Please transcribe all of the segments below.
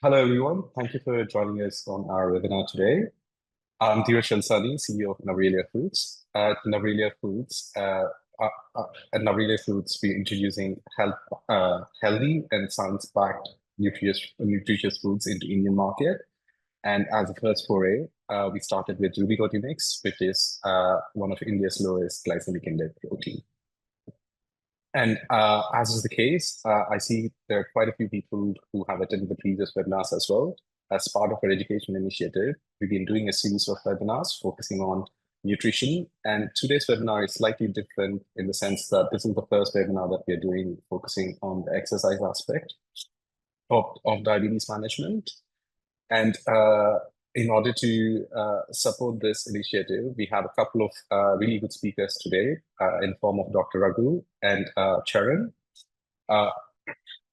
Hello, everyone. Thank you for joining us on our webinar today. I'm Dheeraj Shalsani, CEO of Navrelia Foods. At Navrelia Foods, we're introducing healthy and science-backed nutritious foods into Indian market. And as a first foray, we started with Ruby Roti Mix, which is one of India's lowest glycemic index protein. And as is the case, I see there are quite a few people who have attended the previous webinars as well. As part of our education initiative, we've been doing a series of webinars focusing on nutrition. And today's webinar is slightly different in the sense that this is the first webinar that we're doing focusing on the exercise aspect of diabetes management. And in order to support this initiative, we have a couple of really good speakers today in the form of Dr. Raghu and Charan.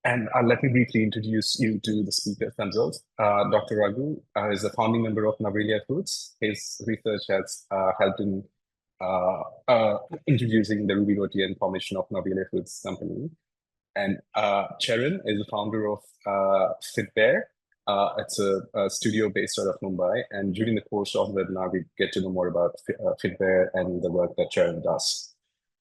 And let me briefly introduce you to the speakers themselves. Dr. Raghu is a founding member of Navrelia Foods. His research has helped in introducing the Ruby Roti and formation of Navrelia Foods company. And Charan is the founder of FitBear. It's a studio based out of Mumbai. And during the course of the webinar, we get to know more about FitBear and the work that Charan does.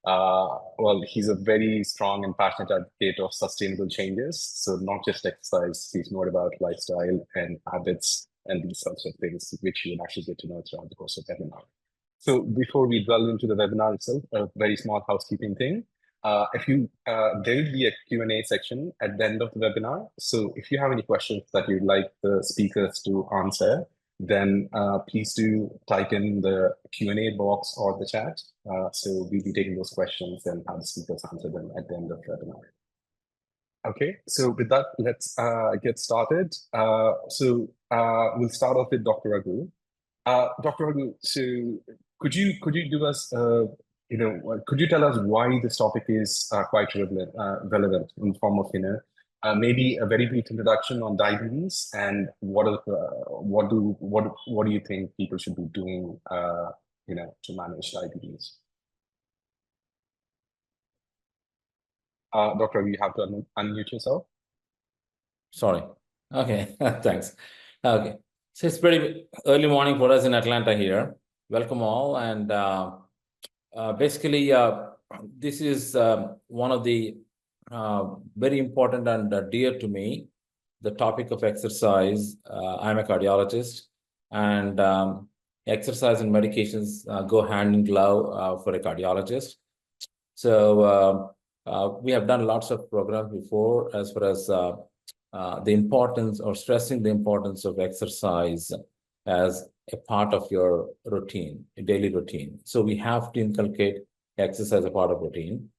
Well, he's a very strong and passionate advocate of sustainable changes. So not just exercise, he's more about lifestyle and habits and these sorts of things, which you'll actually get to know throughout the course of the webinar. So before we delve into the webinar itself, a very small housekeeping thing. There will be a Q&A section at the end of the webinar. So if you have any questions that you'd like the speakers to answer, then please do type in the Q&A box or the chat. So we'll be taking those questions and have the speakers answer them at the end of the webinar. Okay, so with that, let's get started. We'll start off with Dr. Raghu. Dr. Raghu, so could you give us could you tell us why this topic is quite relevant in the form of, maybe a very brief introduction on diabetes and what do you think people should be doing, to manage diabetes? Doctor, you have to unmute yourself. Sorry. Okay, thanks. Okay, so it's pretty early morning for us in Atlanta here. Welcome all, and basically, this is one of the very important and dear to me, the topic of exercise. I'm a cardiologist, and exercise and medications go hand in glove for a cardiologist. So we have done lots of programs before as far as the importance or stressing the importance of exercise as a part of your routine, a daily routine. So we have to inculcate exercise as a part of routine.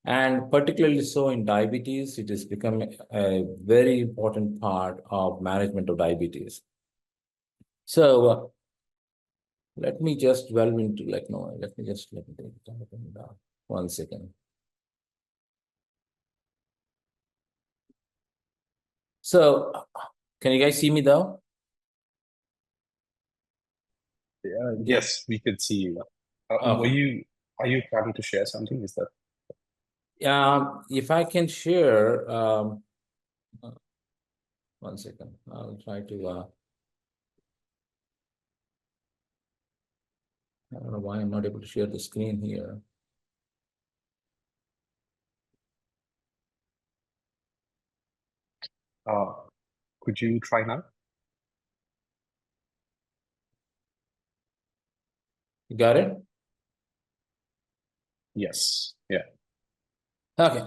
And particularly so in diabetes, it has become a very important part of management of diabetes. So let me just delve into let me take it down. 1 second. So can you guys see me though? Yes, we could see you. Okay. Are you planning to share something? Is that? If I can share, 1 second. I'll try to. I don't know why I'm not able to share the screen here. Could you try now? You got it? Yes. Yeah. Okay.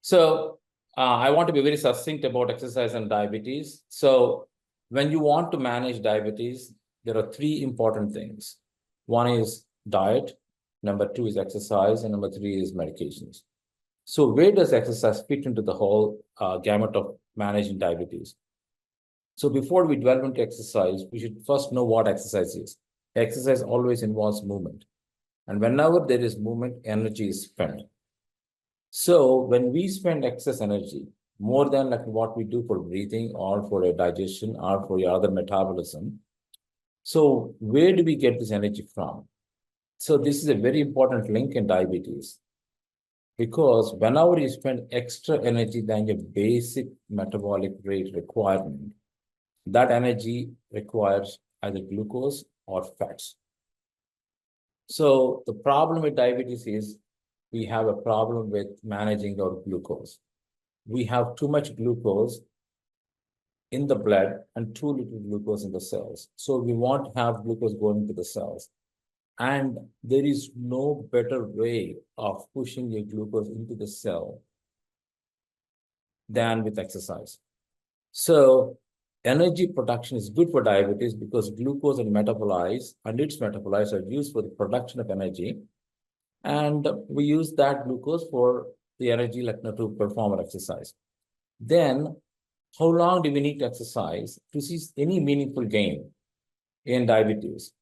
So I want to be very succinct about exercise and diabetes. So when you want to manage diabetes, there are 3 important things. 1 is diet, number 2 is exercise, and number 3 is medications. So where does exercise fit into the whole gamut of managing diabetes? So before we delve into exercise, we should first know what exercise is. Exercise always involves movement. And whenever there is movement, energy is spent. So when we spend excess energy, more than like what we do for breathing or for a digestion or for your other metabolism, so where do we get this energy from? So this is a very important link in diabetes, because whenever you spend extra energy than your basic metabolic rate requirement, that energy requires either glucose or fats. So the problem with diabetes is we have a problem with managing our glucose. We have too much glucose in the blood and too little glucose in the cells. So we want to have glucose going to the cells. And there is no better way of pushing your glucose into the cell than with exercise. So energy production is good for diabetes because glucose and its metabolites are used for the production of energy. And we use that glucose for the energy to perform an exercise. Then, how long do we need to exercise to see any meaningful gain in diabetes?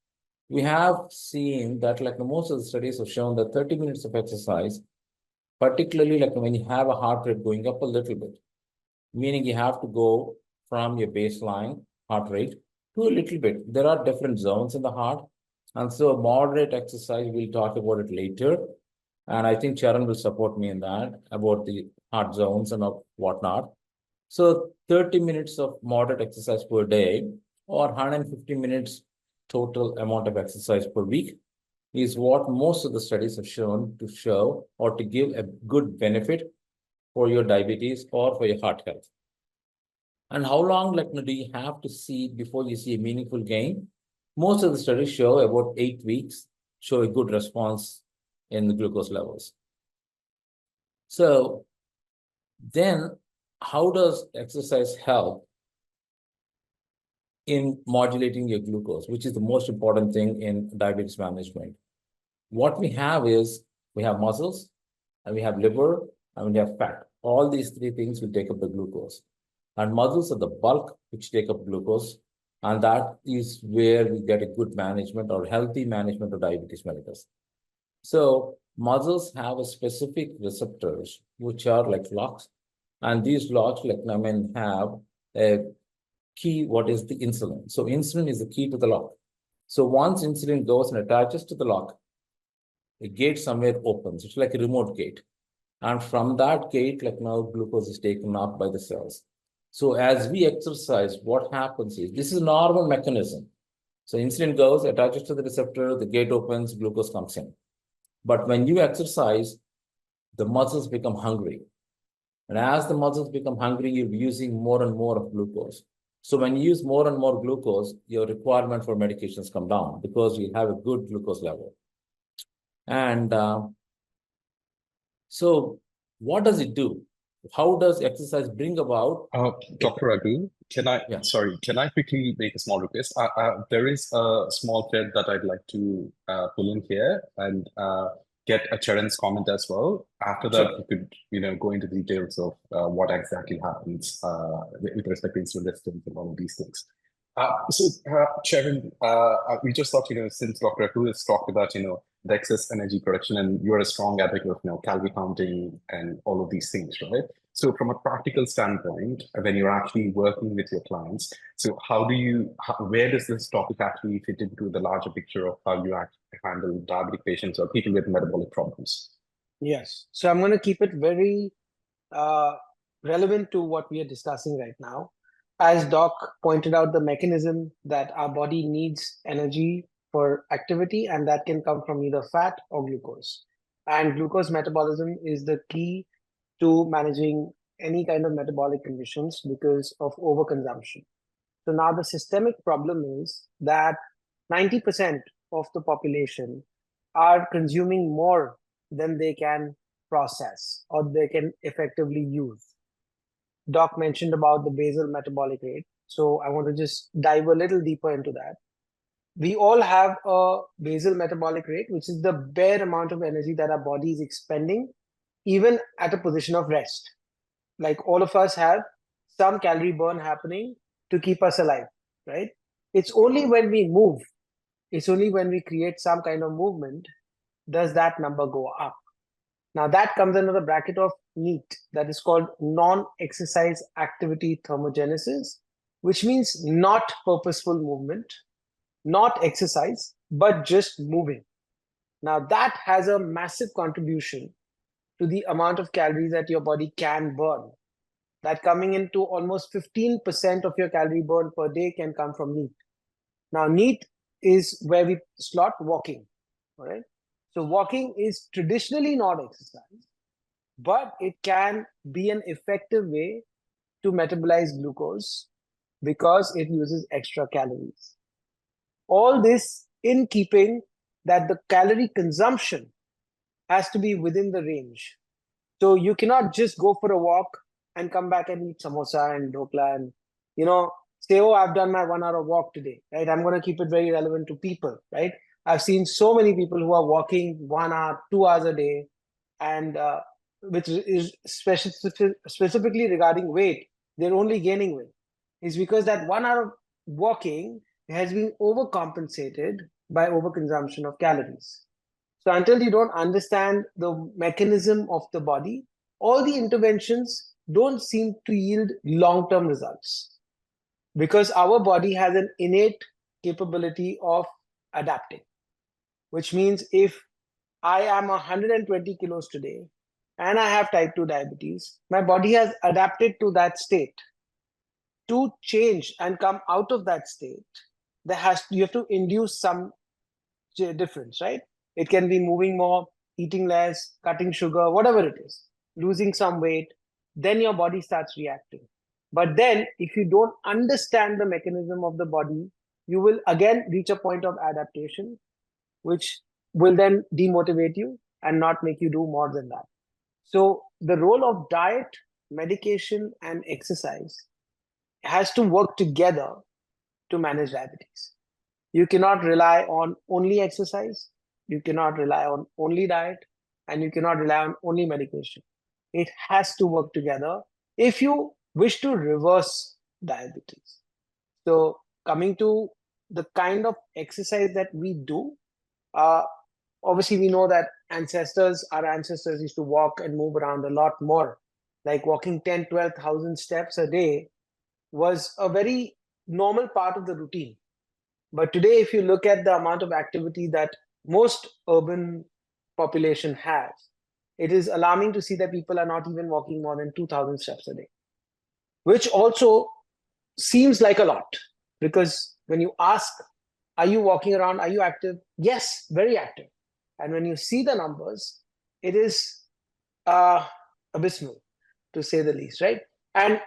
We have seen that most of the studies have shown that 30 minutes of exercise, particularly when you have a heart rate going up a little bit, meaning you have to go from your baseline heart rate to a little bit. There are different zones in the heart. And so moderate exercise, we'll talk about it later. And I think Charan will support me in that, about the heart zones and whatnot. So 30 minutes of moderate exercise per day or 150 minutes total amount of exercise per week is what most of the studies have shown to show or to give a good benefit for your diabetes or for your heart health. And how long do you have to see before you see a meaningful gain? Most of the studies show about 8 weeks show a good response in the glucose levels. So then how does exercise help in modulating your glucose, which is the most important thing in diabetes management? What we have is we have muscles and we have liver and we have fat. All these three things will take up the glucose. And muscles are the bulk which take up glucose. And that is where we get a good management or healthy management of diabetes mellitus. So muscles have a specific receptors, which are like locks. And these locks, have a key, what is the insulin. So insulin is the key to the lock. So once insulin goes and attaches to the lock, a gate somewhere opens. It's like a remote gate. And from that gate, glucose is taken up by the cells. So as we exercise, what happens is, this is a normal mechanism. So insulin goes, attaches to the receptor, the gate opens, glucose comes in. But when you exercise, the muscles become hungry. And as the muscles become hungry, you're using more and more of glucose. So when you use more and more glucose, your requirement for medications come down because you have a good glucose level. And so what does it do? How does exercise bring about? Dr. Raghu, can I quickly make a small request? There is a small thread that I'd like to pull in here and get a Charan's comment as well. After that, Sure. we could, go into details of what exactly happens with respect to insulin resistance and all of these things. Charan, we just thought, since Dr. Raghu has talked about, the excess energy production, and you're a strong advocate of, calorie counting and all of these things, right? So from a practical standpoint, when you're actually working with your clients, so where does this topic actually fit into the larger picture of how you actually handle diabetic patients or people with metabolic problems? Yes. So I'm going to keep it very relevant to what we are discussing right now. As Doc pointed out, the mechanism that our body needs energy for activity, and that can come from either fat or glucose. And glucose metabolism is the key to managing any kind of metabolic conditions because of overconsumption. So now the systemic problem is that 90% of the population are consuming more than they can process or they can effectively use. Doc mentioned about the basal metabolic rate. So I want to just dive a little deeper into that. We all have a basal metabolic rate, which is the bare amount of energy that our body is expending, even at a position of rest. Like all of us have some calorie burn happening to keep us alive, right? It's only when we move, it's only when we create some kind of movement, does that number go up. Now that comes under the bracket of NEAT, that is called non-exercise activity thermogenesis, which means not purposeful movement, not exercise, but just moving. Now that has a massive contribution to the amount of calories that your body can burn. that coming into almost 15% of your calorie burn per day can come from NEAT. Now, NEAT is where we slot walking, all right? So walking is traditionally not exercise, but it can be an effective way to metabolize glucose because it uses extra calories. All this in keeping that the calorie consumption has to be within the range. So you cannot just go for a walk and come back and eat samosa and dhokla and, say, oh, I've done my 1 hour walk today, right? I'm going to keep it very relevant to people, right? I've seen so many people who are walking 1 hour, 2 hours a day, and which is specifically regarding weight, they're only gaining weight. It's because that 1 hour of walking has been overcompensated by overconsumption of calories. So until you don't understand the mechanism of the body, all the interventions don't seem to yield long-term results because our body has an innate capability of adapting, which means if I am 120 kilos today and I have type 2 diabetes, my body has adapted to that state. To change and come out of that state, you have to induce some difference, right? It can be moving more, eating less, cutting sugar, whatever it is, losing some weight, then your body starts reacting. But then if you don't understand the mechanism of the body, you will again reach a point of adaptation, which will then demotivate you and not make you do more than that. So the role of diet, medication, and exercise has to work together to manage diabetes. You cannot rely on only exercise, you cannot rely on only diet, and you cannot rely on only medication. It has to work together if you wish to reverse diabetes. So coming to the kind of exercise that we do, obviously we know that our ancestors used to walk and move around a lot more. Like walking 10, 12,000 steps a day was a very normal part of the routine. But today, if you look at the amount of activity that most urban population has, it is alarming to see that people are not even walking more than 2,000 steps a day, which also seems like a lot because when you ask, are you walking around? Are you active? Yes, very active. And when you see the numbers, it is abysmal, to say the least, right? And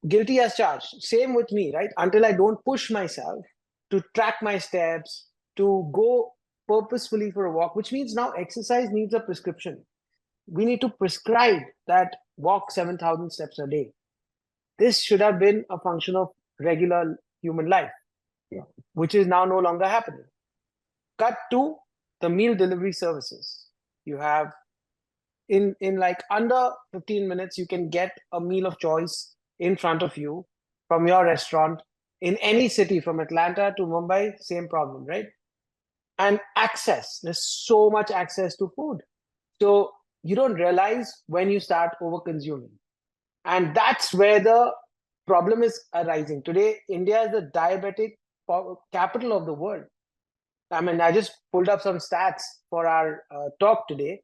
guilty as charged. Same with me, right? Until I don't push myself to track my steps, to go purposefully for a walk, which means now exercise needs a prescription. We need to prescribe that walk 7,000 steps a day. This should have been a function of regular human life, which is now no longer happening. Cut to the meal delivery services. You have in like under 15 minutes, you can get a meal of choice in front of you from your restaurant in any city, from Atlanta to Mumbai, same problem, right? And access, there's so much access to food. So you don't realize when you start over consuming. And that's where the problem is arising. Today, India is the diabetic capital of the world. I mean, I just pulled up some stats for our talk today.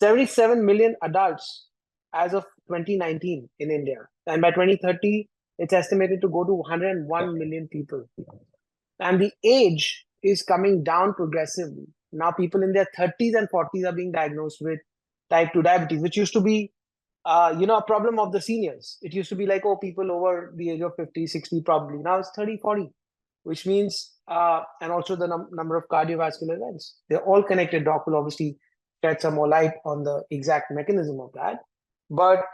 77 million adults as of 2019 in India. And by 2030, it's estimated to go to 101 million people. And the age is coming down progressively. Now people in their 30s and 40s are being diagnosed with type 2 diabetes, which used to be a problem of the seniors. It used to be like, oh, people over the age of 50, 60 probably. Now it's 30, 40, which means, and also the number of cardiovascular events. They're all connected. Doc will obviously shed some more light on the exact mechanism of that. But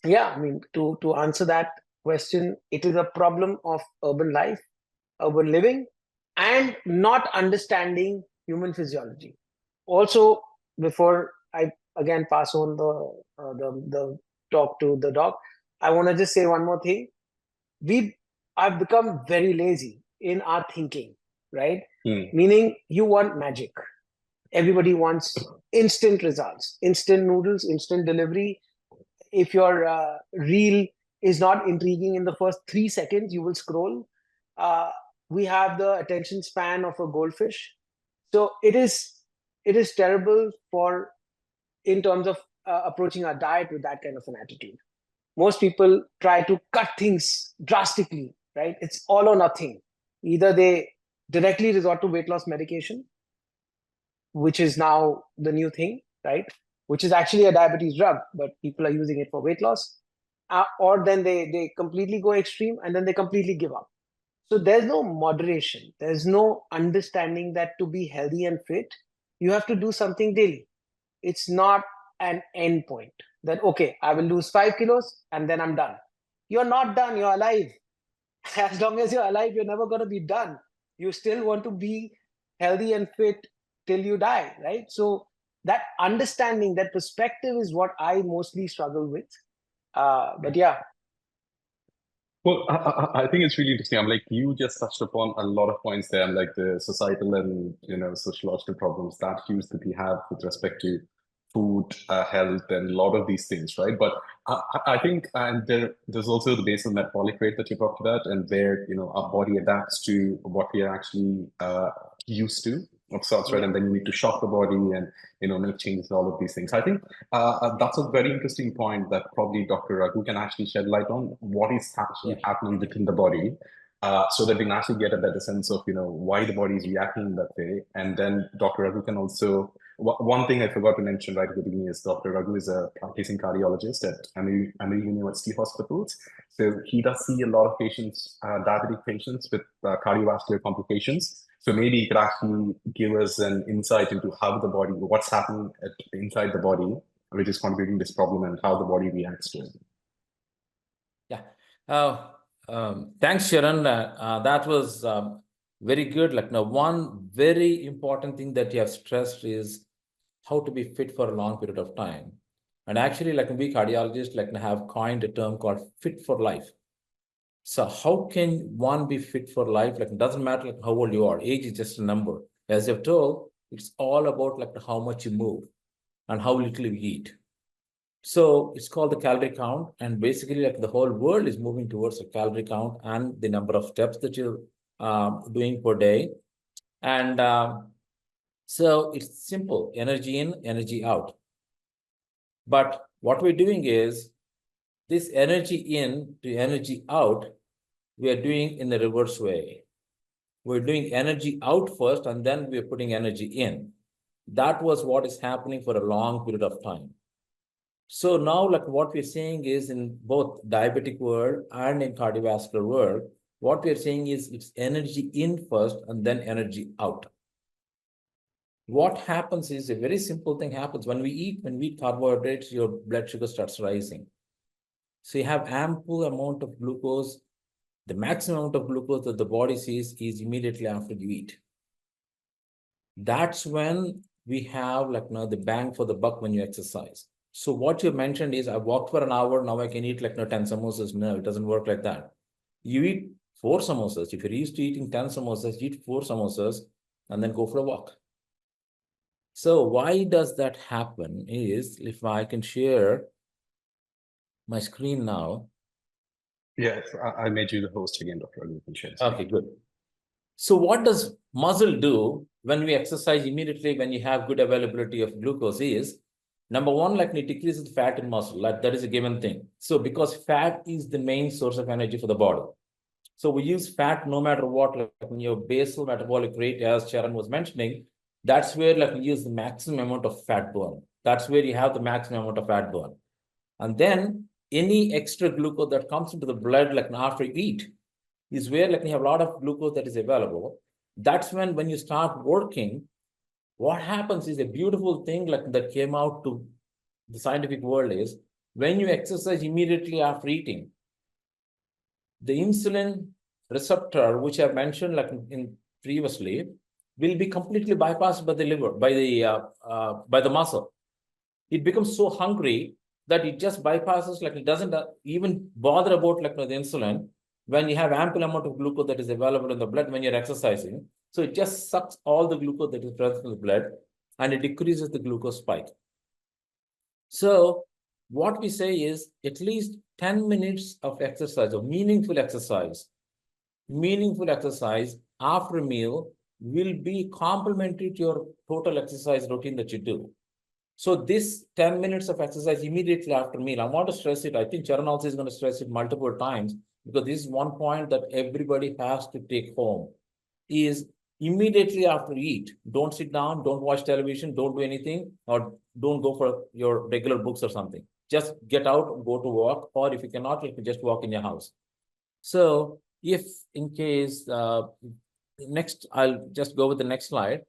yeah, I mean, to answer that question, it is a problem of urban life, urban living, and not understanding human physiology. Also, before I again pass on the talk to the doc, I want to just say one more thing. I've become very lazy in our thinking, right? Meaning you want magic. Everybody wants instant results, instant noodles, instant delivery. If your reel is not intriguing in the first 3 seconds, you will scroll. We have the attention span of a goldfish. So it is terrible in terms of approaching our diet with that kind of an attitude. most people try to cut things drastically, right? It's all or nothing. Either they directly resort to weight loss medication, which is now the new thing, right? Which is actually a diabetes drug, but people are using it for weight loss. Or then they completely go extreme and then they completely give up. So there's no moderation. There's no understanding that to be healthy and fit, you have to do something daily. It's not an end point that, okay, I will lose 5 kilos and then I'm done. You're not done, you're alive. As long as you're alive, you're never going to be done. You still want to be healthy and fit till you die, right? So that understanding, that perspective is what I mostly struggle with. But yeah. Well, I think it's really interesting. I'm like, you just touched upon a lot of points there, like the societal and sociological problems that hues that we have with respect to food, health, and a lot of these things, right? But I think, and there's also the basal metabolic rate that you talked about, and where our body adapts to what we are actually used to of sorts, right? And then you need to shock the body and make changes, all of these things. I think that's a very interesting point that probably Dr. Raghu can actually shed light on what is actually happening within the body, so that we can actually get a better sense of why the body is reacting in that way. And then Dr. Raghu can also, one thing I forgot to mention right at the beginning is Dr. Raghu is a practicing cardiologist at Emory University Hospitals. So he does see a lot of patients, diabetic patients with cardiovascular complications. So maybe he could actually give us an insight into how the body, what's happening inside the body, which is contributing this problem, and how the body reacts to it. Yeah. Thanks, Charan. That was very good. Like now, one very important thing that you have stressed is how to be fit for a long period of time. And actually, like we cardiologists, like have coined a term called fit for life. So how can one be fit for life? Like it doesn't matter like how old you are. Age is just a number. As you've told, it's all about like how much you move and how little you eat. So it's called the calorie count. And basically like the whole world is moving towards a calorie count and the number of steps that you're doing per day. And so it's simple, energy in, energy out. But what we're doing is this energy in to energy out, we are doing in the reverse way. We're doing energy out first, and then we're putting energy in. That was what is happening for a long period of time. So now, like what we're saying is in both diabetic world and in cardiovascular world, what we're saying is it's energy in first and then energy out. What happens is a very simple thing happens when we eat carbohydrates, your blood sugar starts rising. So you have ample amount of glucose. The maximum amount of glucose that the body sees is immediately after you eat. That's when we have like the bang for the buck when you exercise. So what you mentioned is I walked for an hour, now I can eat like 10 samosas. No, it doesn't work like that. You eat 4 samosas. If you're used to eating 10 samosas, eat 4 samosas and then go for a walk. So why does that happen is, if I can share my screen now. Yes, I made you the host again, Dr. Raghu. You can share. Okay, good. So what does muscle do when we exercise immediately when you have good availability of glucose is, number one, like it decreases fat in muscle. Like that is a given thing. So because fat is the main source of energy for the body. So we use fat no matter what, like in your basal metabolic rate, as Charan was mentioning, that's where like we use the maximum amount of fat burn. That's where you have the maximum amount of fat burn. And then any extra glucose that comes into the blood, like after you eat, is where like you have a lot of glucose that is available. That's when you start working, what happens is a beautiful thing like that came out to the scientific world is when you exercise immediately after eating, the insulin receptor, which I mentioned like in previously, will be completely bypassed by the liver, by the muscle. It becomes so hungry that it just bypasses, like it doesn't even bother about like the insulin when you have ample amount of glucose that is available in the blood when you're exercising. So it just sucks all the glucose that is present in the blood and it decreases the glucose spike. So what we say is at least 10 minutes of exercise or meaningful exercise after a meal will be complementary to your total exercise routine that you do. So this 10 minutes of exercise immediately after meal, I want to stress it. I think Charan also is going to stress it multiple times because this is one point that everybody has to take home is immediately after eat. Don't sit down, don't watch television, don't do anything, or don't go for your regular books or something. Just get out, go to work, or if you cannot, you can just walk in your house. So if in case, next, I'll just go with the next slide.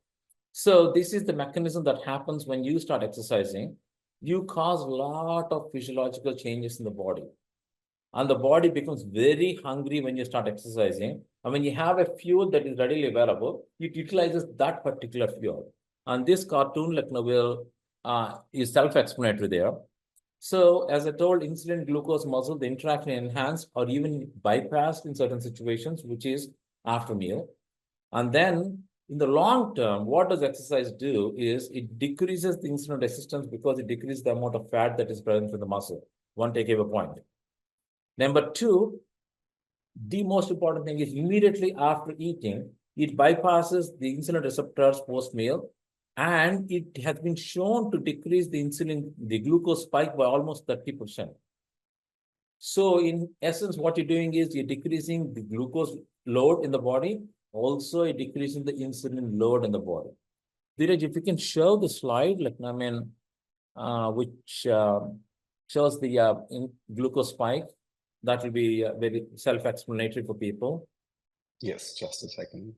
So this is the mechanism that happens when you start exercising. You cause a lot of physiological changes in the body. And the body becomes very hungry when you start exercising. And when you have a fuel that is readily available, it utilizes that particular fuel. And this cartoon, like will is self-explanatory there. So as I told, insulin glucose muscle, the interaction enhanced or even bypassed in certain situations, which is after meal. And then in the long term, what does exercise do is it decreases the insulin resistance because it decreases the amount of fat that is present in the muscle. One takeaway point. Number two, the most important thing is immediately after eating, it bypasses the insulin receptors post-meal, and it has been shown to decrease the glucose spike by almost 30%. So in essence, what you're doing is you're decreasing the glucose load in the body, also you're decreasing the insulin load in the body. Dheeraj, if you can show the slide, which shows the glucose spike, that will be very self-explanatory for people. Yes, just a second.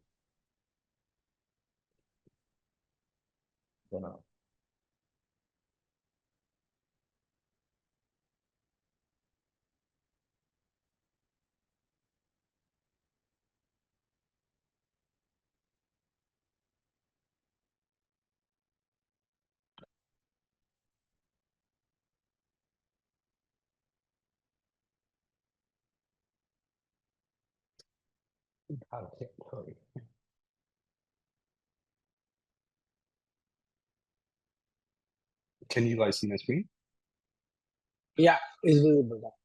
Okay, sorry. Can you guys see my screen? Yeah, it's visible.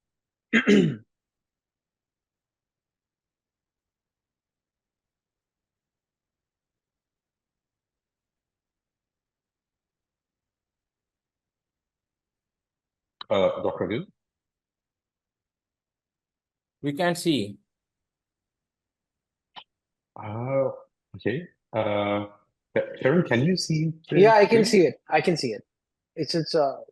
Dr. Raghu? We can't see. Okay. Charan, can you see? Yeah, I can see it. I can see it. It's visible.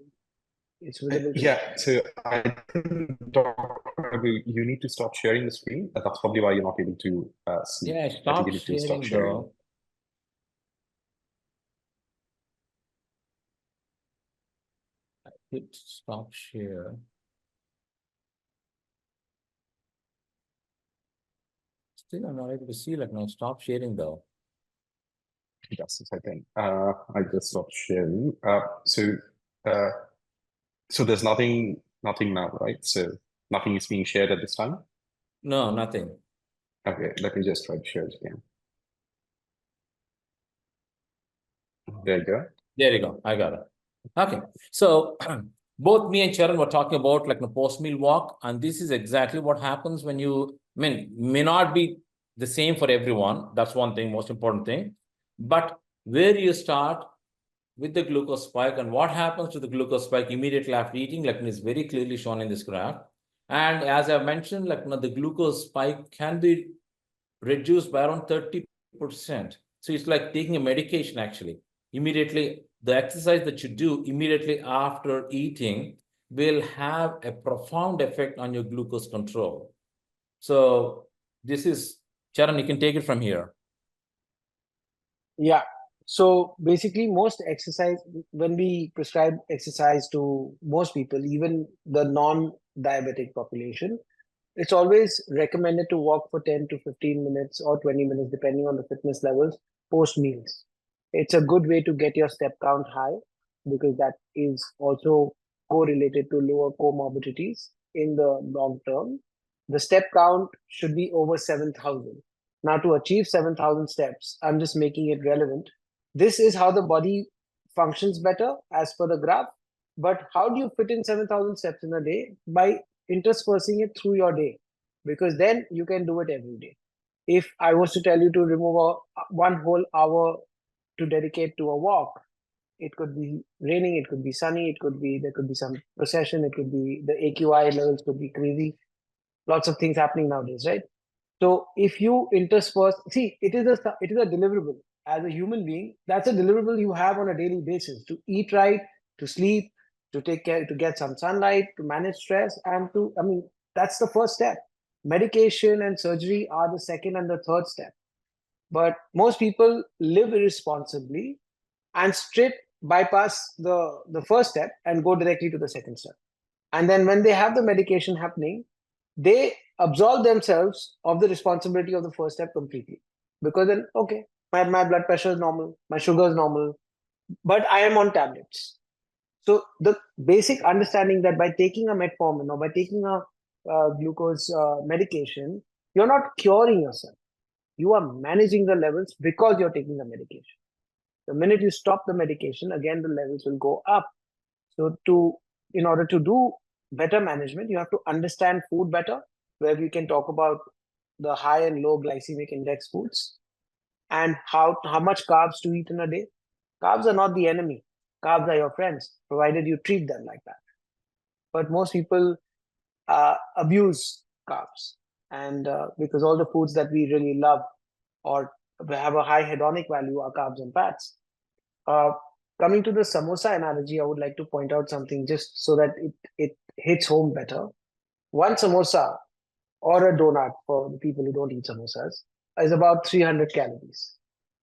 Yeah, so I think, Dr. Raghu, you need to stop sharing the screen. That's probably why you're not able to see. Yeah, I think stop you need to stop sharing sharing. though. Hit stop share. Still, I'm not able to see. Like now, stop sharing though. Justice, I think. I just stopped sharing. So there's nothing now, right? So nothing is being shared at this time. No, nothing. Okay, let me just try to share it again. There you go. There you go. I got it. Okay. So both me and Charan were talking about like the post-meal walk, and this is exactly what happens when you, may not be the same for everyone. That's one thing, most important thing. But where you start with the glucose spike and what happens to the glucose spike immediately after eating, like is very clearly shown in this graph. And as I mentioned, like the glucose spike can be reduced by around 30%. So it's like taking a medication actually. Immediately, the exercise that you do immediately after eating will have a profound effect on your glucose control. So this is, Charan, you can take it from here. Yeah. So basically, most exercise, when we prescribe exercise to most people, even the non-diabetic population, it's always recommended to walk for 10 to 15 minutes or 20 minutes, depending on the fitness levels, post meals. It's a good way to get your step count high because that is also correlated to lower comorbidities in the long term. The step count should be over 7,000. Now, to achieve 7,000 steps, I'm just making it relevant. This is how the body functions better as per the graph. But how do you fit in 7,000 steps in a day? By interspersing it through your day, because then you can do it every day. If I was to tell you to remove one whole hour to dedicate to a walk, it could be raining, it could be sunny, there could be some procession, it could be the AQI levels could be crazy. Lots of things happening nowadays, right? So if you intersperse, see, it is a deliverable. As a human being, that's a deliverable you have on a daily basis to eat right, to sleep, to take care, to get some sunlight, to manage stress, and that's the first step. Medication and surgery are the second and the third step. But most people live irresponsibly and straight bypass the first step and go directly to the second step. And then when they have the medication happening, they absolve themselves of the responsibility of the first step completely. Because then, okay, my blood pressure is normal, my sugar is normal, but I am on tablets. So the basic understanding that by taking a metformin or by taking a glucose medication, you're not curing yourself. You are managing the levels because you're taking the medication. The minute you stop the medication, again, the levels will go up. So in order to do better management, you have to understand food better, where we can talk about the high and low glycemic index foods and how much carbs to eat in a day. Carbs are not the enemy. Carbs are your friends, provided you treat them like that. But most people abuse carbs, and because all the foods that we really love or have a high hedonic value are carbs and fats. Coming to the samosa analogy, I would like to point out something just so that it hits home better. One samosa or a donut, for the people who don't eat samosas, is about 300 calories.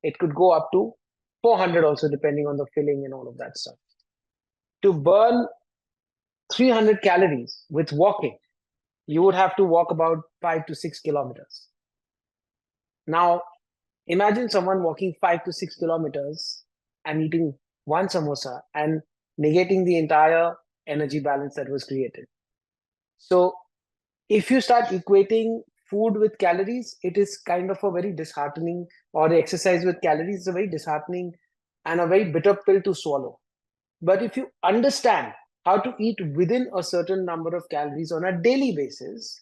It could go up to 400 also, depending on the filling and all of that stuff. To burn 300 calories with walking, you would have to walk about 5 to 6 kilometers. Now, imagine someone walking 5 to 6 kilometers and eating one samosa and negating the entire energy balance that was created. So if you start equating food with calories, it is kind of a very disheartening, or the exercise with calories is a very disheartening and a very bitter pill to swallow. But if you understand how to eat within a certain number of calories on a daily basis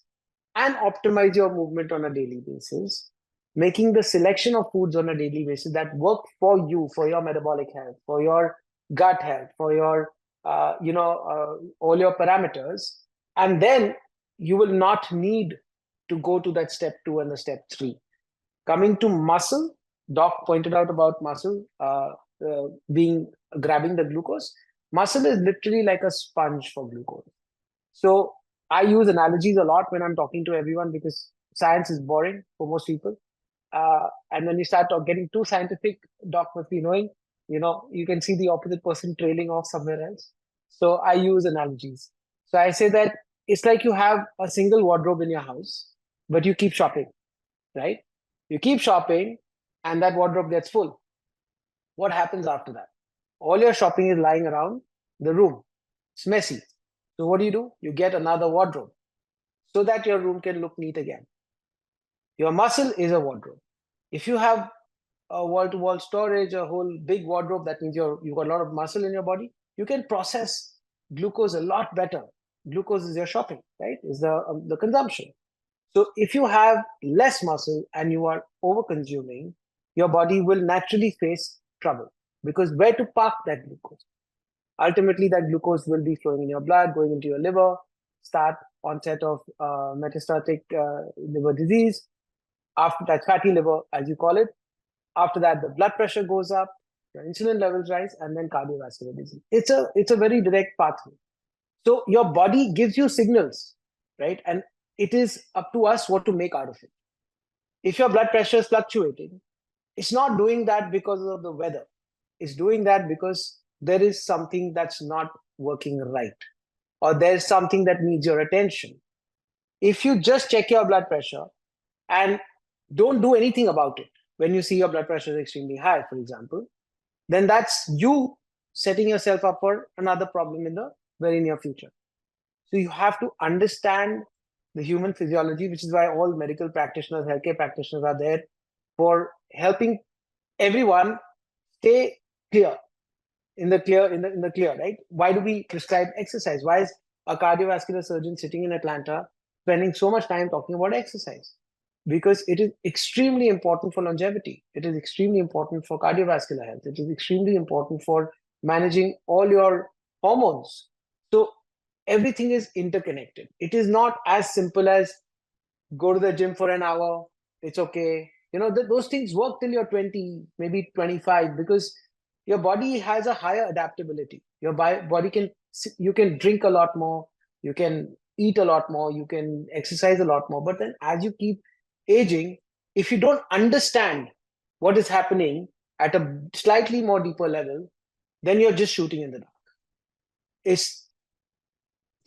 and optimize your movement on a daily basis, making the selection of foods on a daily basis that work for you, for your metabolic health, for your gut health, for your all your parameters, and then you will not need to go to that step 2 and the step 3. Coming to muscle, Doc pointed out about muscle grabbing the glucose. Muscle is literally like a sponge for glucose. So I use analogies a lot when I'm talking to everyone, because science is boring for most people. And when you start getting too scientific, Doc must be knowing, you can see the opposite person trailing off somewhere else. So I use analogies. So I say that it's like you have a single wardrobe in your house, but you keep shopping, right? You keep shopping and that wardrobe gets full. What happens after that? All your shopping is lying around the room. It's messy. So what do? You get another wardrobe so that your room can look neat again. Your muscle is a wardrobe. If you have a wall-to-wall storage, a whole big wardrobe, that means you've got a lot of muscle in your body. You can process glucose a lot better. Glucose is your shopping, right? Is the consumption. So if you have less muscle and you are over-consuming, your body will naturally face trouble, because where to park that glucose? Ultimately, that glucose will be flowing in your blood, going into your liver, start onset of metastatic liver disease. After that, fatty liver, as you call it. After that, the blood pressure goes up, your insulin levels rise, and then cardiovascular disease. It's a very direct pathway. So your body gives you signals, right? And it is up to us what to make out of it. If your blood pressure is fluctuating, it's not doing that because of the weather. It's doing that because there is something that's not working right, or there's something that needs your attention. If you just check your blood pressure and don't do anything about it, when you see your blood pressure is extremely high, for example, then that's you setting yourself up for another problem in the very near future. So you have to understand the human physiology, which is why all medical practitioners, healthcare practitioners are there for helping everyone stay clear, in the clear, right? Why do we prescribe exercise? Why is a cardiovascular surgeon sitting in Atlanta spending so much time talking about exercise? Because it is extremely important for longevity. It is extremely important for cardiovascular health. It is extremely important for managing all your hormones. So everything is interconnected. It is not as simple as go to the gym for an hour, it's okay. Those things work till you're 20, maybe 25, because your body has a higher adaptability. Your body you can drink a lot more, you can eat a lot more, you can exercise a lot more. But then as you keep aging, if you don't understand what is happening at a slightly more deeper level, then you're just shooting in the dark.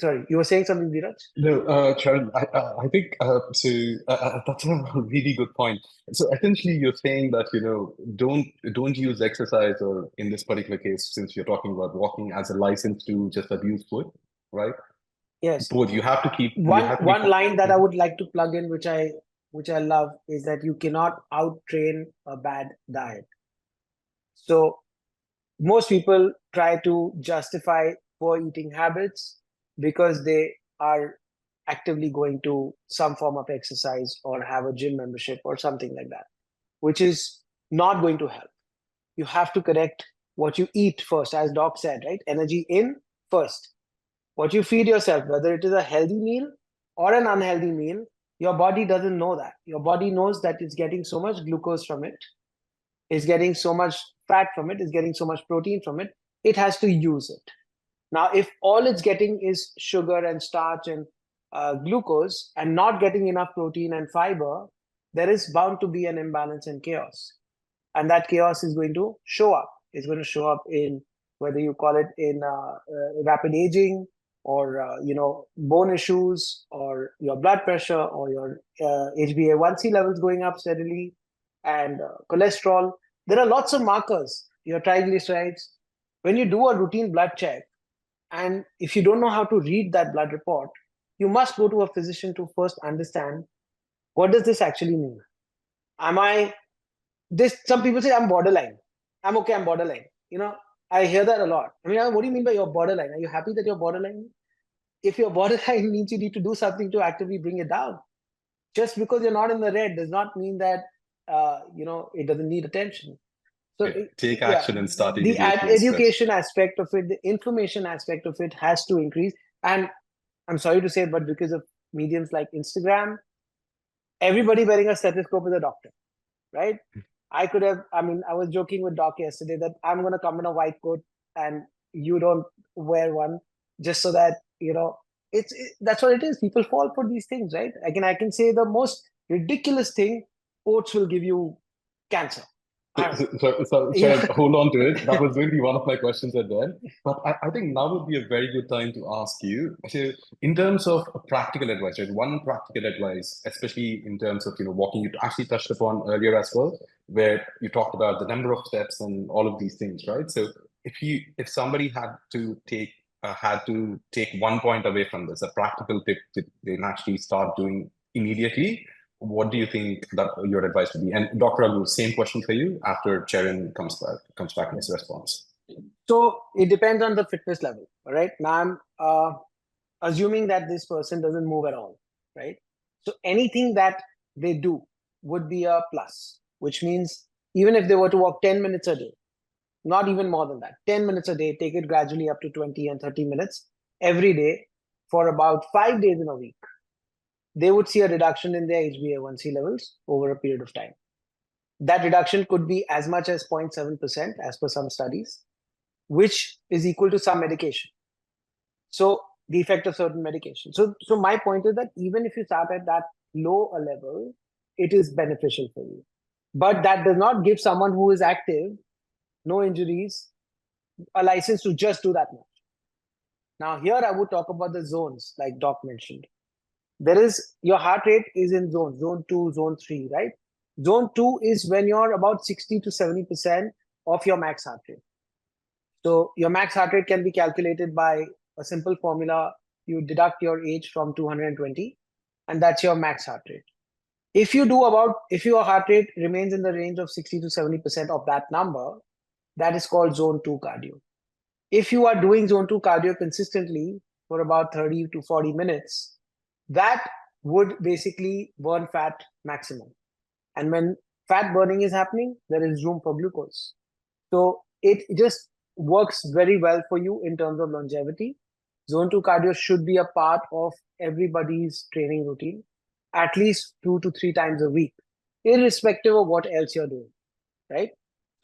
Sorry, you were saying something, Viraj? No, Charan, I think that's a really good point. So essentially, you're saying that don't use exercise, or in this particular case, since you're talking about walking, as a license to just abuse food, right? Yes. Both you have to keep one line that I would like to plug in, which I love, is that you cannot out train a bad diet. So most people try to justify poor eating habits because they are actively going to some form of exercise or have a gym membership or something like that, which is not going to help. You have to correct what you eat first, as Doc said, right? Energy in first. What you feed yourself, whether it is a healthy meal or an unhealthy meal, your body doesn't know that. Your body knows that it's getting so much glucose from it, it's getting so much fat from it, it's getting so much protein from it. It has to use it. Now, if all it's getting is sugar and starch and glucose and not getting enough protein and fiber, there is bound to be an imbalance and chaos. And that chaos is going to show up. It's going to show up in, whether you call it in rapid aging, or bone issues, or your blood pressure, or your HbA1c levels going up steadily, and cholesterol. There are lots of markers, your triglycerides. When you do a routine blood check, and if you don't know how to read that blood report, you must go to a physician to first understand, what does this actually mean? Some people say I'm borderline. I'm okay, I'm borderline. I hear that a lot. I mean, what do you mean by you're borderline? Are you happy that you're borderline? If you're borderline, means you need to do something to actively bring it down. Just because you're not in the red does not mean that it doesn't need attention. So take action and start the education aspect of it, the information aspect of it has to increase. And I'm sorry to say, but because of mediums like Instagram, everybody wearing a stethoscope is a doctor, right? I was joking with Doc yesterday that I'm going to come in a white coat and you don't wear one, just so that, that's what it is. People fall for these things, right? I can say the most ridiculous thing: oats will give you cancer. So hold on to it. That was really one of my questions at the end. But I think now would be a very good time to ask you. So in terms of practical advice, right? One practical advice, especially in terms of walking, you actually touched upon earlier as well, where you talked about the number of steps and all of these things, right? So if somebody had to take 1 point away from this, a practical tip that they can actually start doing immediately, what do you think that your advice would be? And Dr. Raghu, same question for you after Charan comes back in his response. So it depends on the fitness level, right? Now I'm assuming that this person doesn't move at all, right? So anything that they do would be a plus, which means even if they were to walk 10 minutes a day, not even more than that, 10 minutes a day, take it gradually up to 20 and 30 minutes every day for about 5 days in a week, they would see a reduction in their HbA1c levels over a period of time. That reduction could be as much as 0.7% as per some studies, which is equal to some medication. So the effect of certain medication. So my point is that even if you start at that low a level, it is beneficial for you. But that does not give someone who is active, no injuries, a license to just do that much. Now here I would talk about the zones, like Doc mentioned. Your heart rate is in zone 2, zone 3, right? Zone 2 is when you're about 60 to 70% of your max heart rate. So your max heart rate can be calculated by a simple formula. You deduct your age from 220, and that's your max heart rate. If your heart rate remains in the range of 60 to 70% of that number, that is called zone 2 cardio. If you are doing zone 2 cardio consistently for about 30 to 40 minutes, that would basically burn fat maximum. And when fat burning is happening, there is room for glucose. So it just works very well for you in terms of longevity. Zone 2 cardio should be a part of everybody's training routine, at least 2 to 3 times a week, irrespective of what else you're doing, right?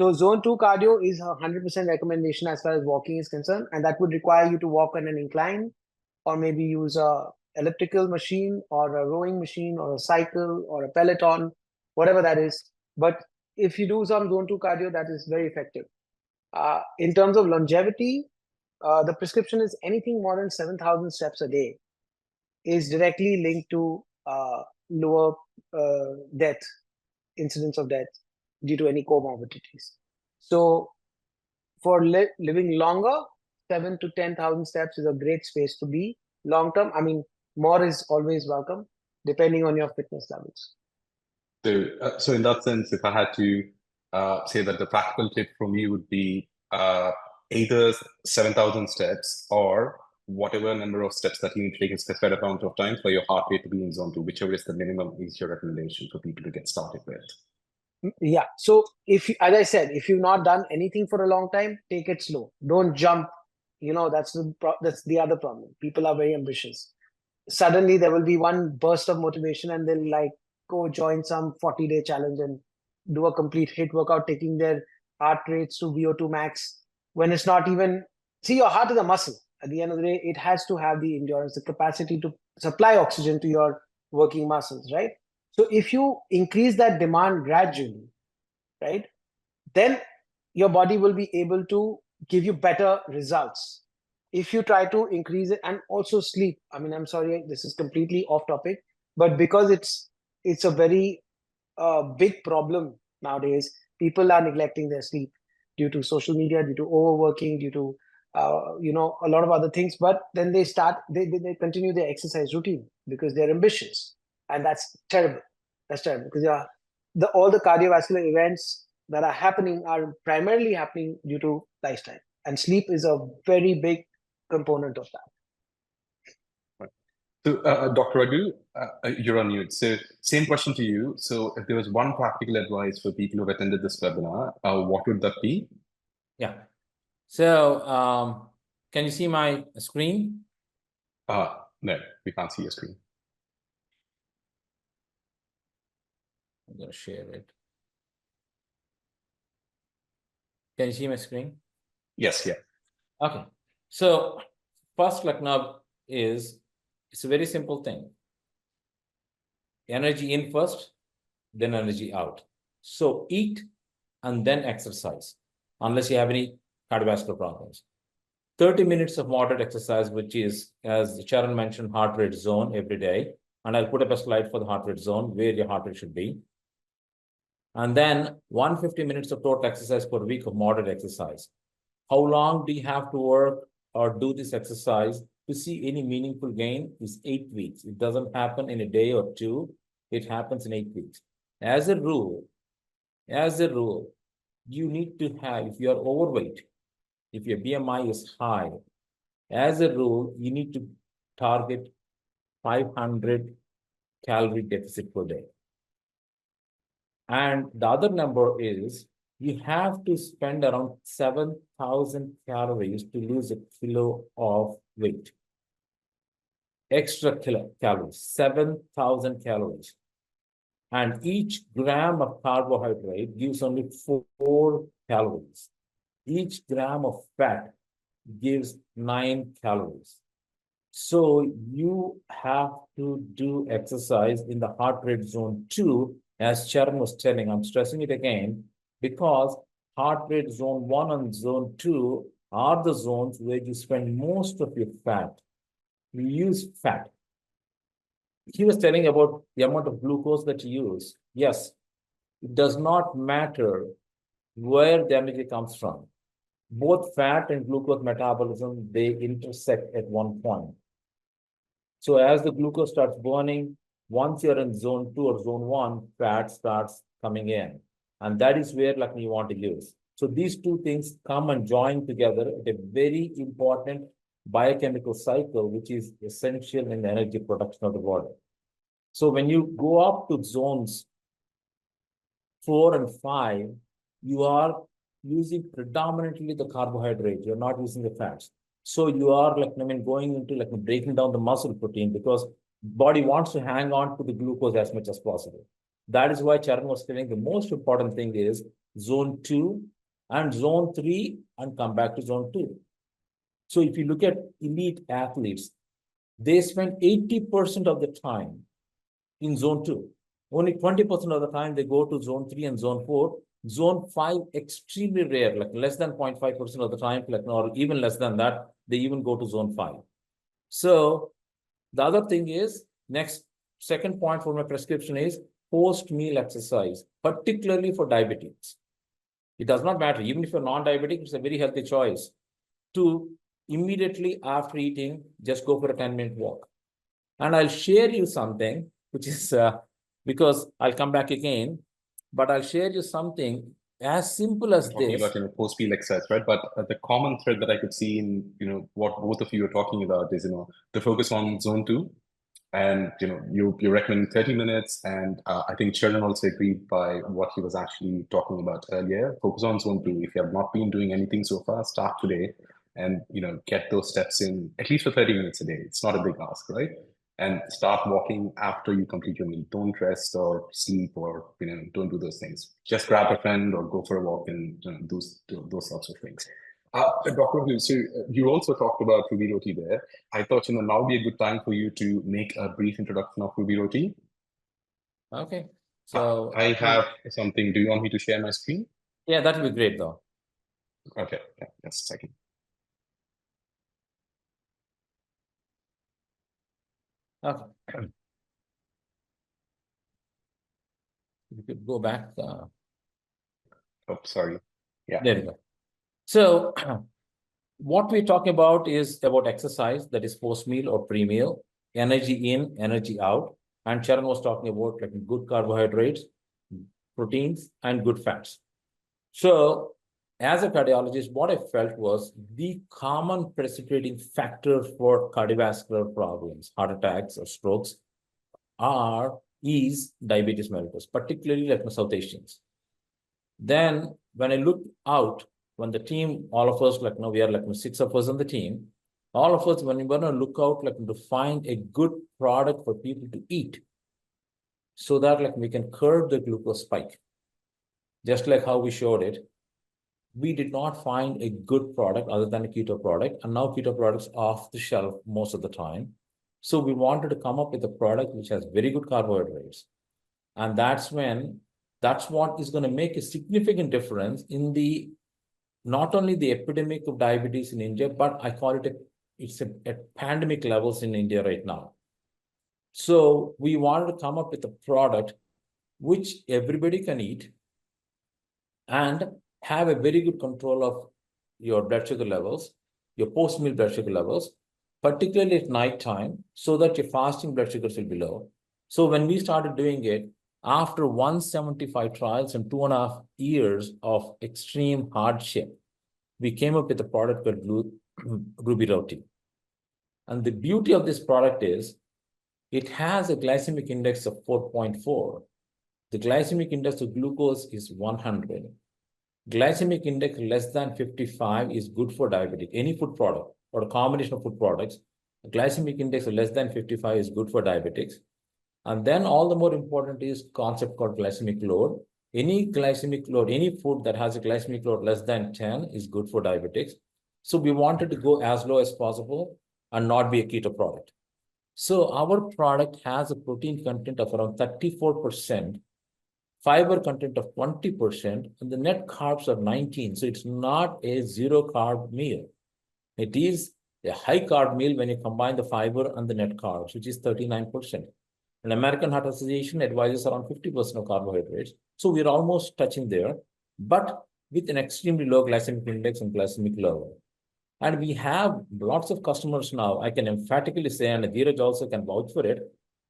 So zone 2 cardio is a 100% recommendation as far as walking is concerned, and that would require you to walk on an incline, or maybe use a elliptical machine or a rowing machine or a cycle or a peloton, whatever that is. But if you do some zone 2 cardio, that is very effective. In terms of longevity, the prescription is anything more than 7,000 steps a day is directly linked to lower death, incidence of death due to any comorbidities. So for living longer, 7 to 10,000 steps is a great space to be long term. I mean, more is always welcome, depending on your fitness levels. So in that sense, if I had to say that the practical tip for me would be either 7,000 steps or whatever number of steps that you need to take a specified amount of time for your heart rate to be in zone 2, whichever is the minimum is your recommendation for people to get started with. Yeah. So if, as I said, if you've not done anything for a long time, take it slow. Don't jump. That's the other problem. People are very ambitious. Suddenly there will be one burst of motivation and they'll like go join some 40-day challenge and do a complete HIIT workout, taking their heart rates to VO2 max when it's not even. See, your heart is a muscle. At the end of the day, it has to have the endurance, the capacity to supply oxygen to your working muscles, right? So if you increase that demand gradually, right, then your body will be able to give you better results. If you try to increase it, and also sleep. I mean, I'm sorry, this is completely off topic, but because it's a very big problem nowadays, people are neglecting their sleep due to social media, due to overworking, due to a lot of other things. But then they continue their exercise routine because they're ambitious, and that's terrible. That's terrible because all the cardiovascular events that are happening are primarily happening due to lifestyle, and sleep is a very big component of that. So, Dr. Raghu, you're on mute. So, same question to you. So, if there was one practical advice for people who have attended this webinar, what would that be? Yeah. So, can you see my screen? No, we can't see your screen. I'm going to share it. Can you see my screen? Yes, yeah. Okay. So, first, like now, it's a very simple thing. Energy in first, then energy out. So, eat and then exercise, unless you have any cardiovascular problems. 30 minutes of moderate exercise, which is, as Charan mentioned, heart rate zone every day. And I'll put up a slide for the heart rate zone, where your heart rate should be. And then 150 minutes of total exercise per week of moderate exercise. How long do you have to work or do this exercise to see any meaningful gain? Is 8 weeks. It doesn't happen in a day or two. It happens in 8 weeks. As a rule, you need to have, if you are overweight, if your BMI is high, as a rule, you need to target 500 calorie deficit per day. And the other number is you have to spend around 7,000 calories to lose a kilo of weight. Extra calories, 7,000 calories. And each gram of carbohydrate gives only 4 calories. Each gram of fat gives 9 calories. So you have to do exercise in the heart rate zone 2, as Charan was telling. I'm stressing it again, because heart rate zone 1 and zone 2 are the zones where you spend most of your fat. You use fat. He was telling about the amount of glucose that you use. Yes, it does not matter where the energy comes from. Both fat and glucose metabolism, they intersect at one point. So as the glucose starts burning, once you're in zone 2 or zone 1, fat starts coming in. And that is where like you want to use. So these two things come and join together at a very important biochemical cycle, which is essential in the energy production of the body. So when you go up to zones 4 and 5, you are using predominantly the carbohydrate. You're not using the fats. So you are like, I mean, going into like breaking down the muscle protein because body wants to hang on to the glucose as much as possible. That is why Charan was telling the most important thing is zone 2 and zone 3 and come back to zone 2. So if you look at elite athletes, they spend 80% of the time in zone 2. Only 20% of the time they go to zone 3 and zone 4. Zone 5, extremely rare, like less than 0.5% of the time, like, or even less than that, they even go to zone 5. So the other thing is, second point for my prescription is post-meal exercise, particularly for diabetics. It does not matter. Even if you're non-diabetic, it's a very healthy choice to immediately after eating, just go for a 10-minute walk. And I'll share you something, which is because I'll come back again, but I'll share you something as simple as talking this. about post-meal exercise, right? But the common thread that I could see in what both of you are talking about is the focus on zone 2, and you recommend 30 minutes, and I think Charan also agreed by what he was actually talking about earlier. Focus on zone 2. If you have not been doing anything so far, start today, and get those steps in at least for 30 minutes a day. It's not a big ask, right? And start walking after you complete your meal. Don't rest or sleep or don't do those things. Just grab a friend or go for a walk and do those sorts of things. Dr. Raghu, so you also talked about Ruby Roti there. I thought now would be a good time for you to make a brief introduction of Ruby Roti. Okay. So I have something. Do you want me to share my screen? Yeah, that would be great though. Okay, yeah, just a second. Okay. You could go back. Oh, sorry. Yeah. There you go. So what we're talking about is about exercise, that is post-meal or pre-meal, energy in, energy out. And Charan was talking about like good carbohydrates, proteins, and good fats. So as a cardiologist, what I felt was the common precipitating factor for cardiovascular problems, heart attacks or strokes, is diabetes mellitus, particularly like South Asians. Then when I looked out, when the team, all of us, like now we are like 6 of us on the team, all of us, when we want to look out, like to find a good product for people to eat, so that like we can curb the glucose spike, just like how we showed it. We did not find a good product other than a keto product, and now keto products are off the shelf most of the time. So we wanted to come up with a product which has very good carbohydrates, and that's what is going to make a significant difference in the not only the epidemic of diabetes in India, but I call it it's at pandemic levels in India right now. So we wanted to come up with a product which everybody can eat and have a very good control of your blood sugar levels, your post-meal blood sugar levels, particularly at night time, so that your fasting blood sugars will be low. So when we started doing it, after 175 trials and 2.5 years of extreme hardship, we came up with a product called Ruby Roti. And the beauty of this product is it has a glycemic index of 4.4. The glycemic index of glucose is 100. Glycemic index less than 55 is good for diabetic. Any food product or a combination of food products, glycemic index less than 55 is good for diabetics. And then all the more important is concept called glycemic load. Any glycemic load, any food that has a glycemic load less than 10 is good for diabetics. So we wanted to go as low as possible and not be a keto product. So our product has a protein content of around 34%, fiber content of 20%, and the net carbs are 19. So it's not a zero carb meal. It is a high carb meal when you combine the fiber and the net carbs, which is 39%. And American Heart Association advises around 50% of carbohydrates. So we're almost touching there, but with an extremely low glycemic index and glycemic level. And we have lots of customers now. I can emphatically say, and Dheeraj also can vouch for it,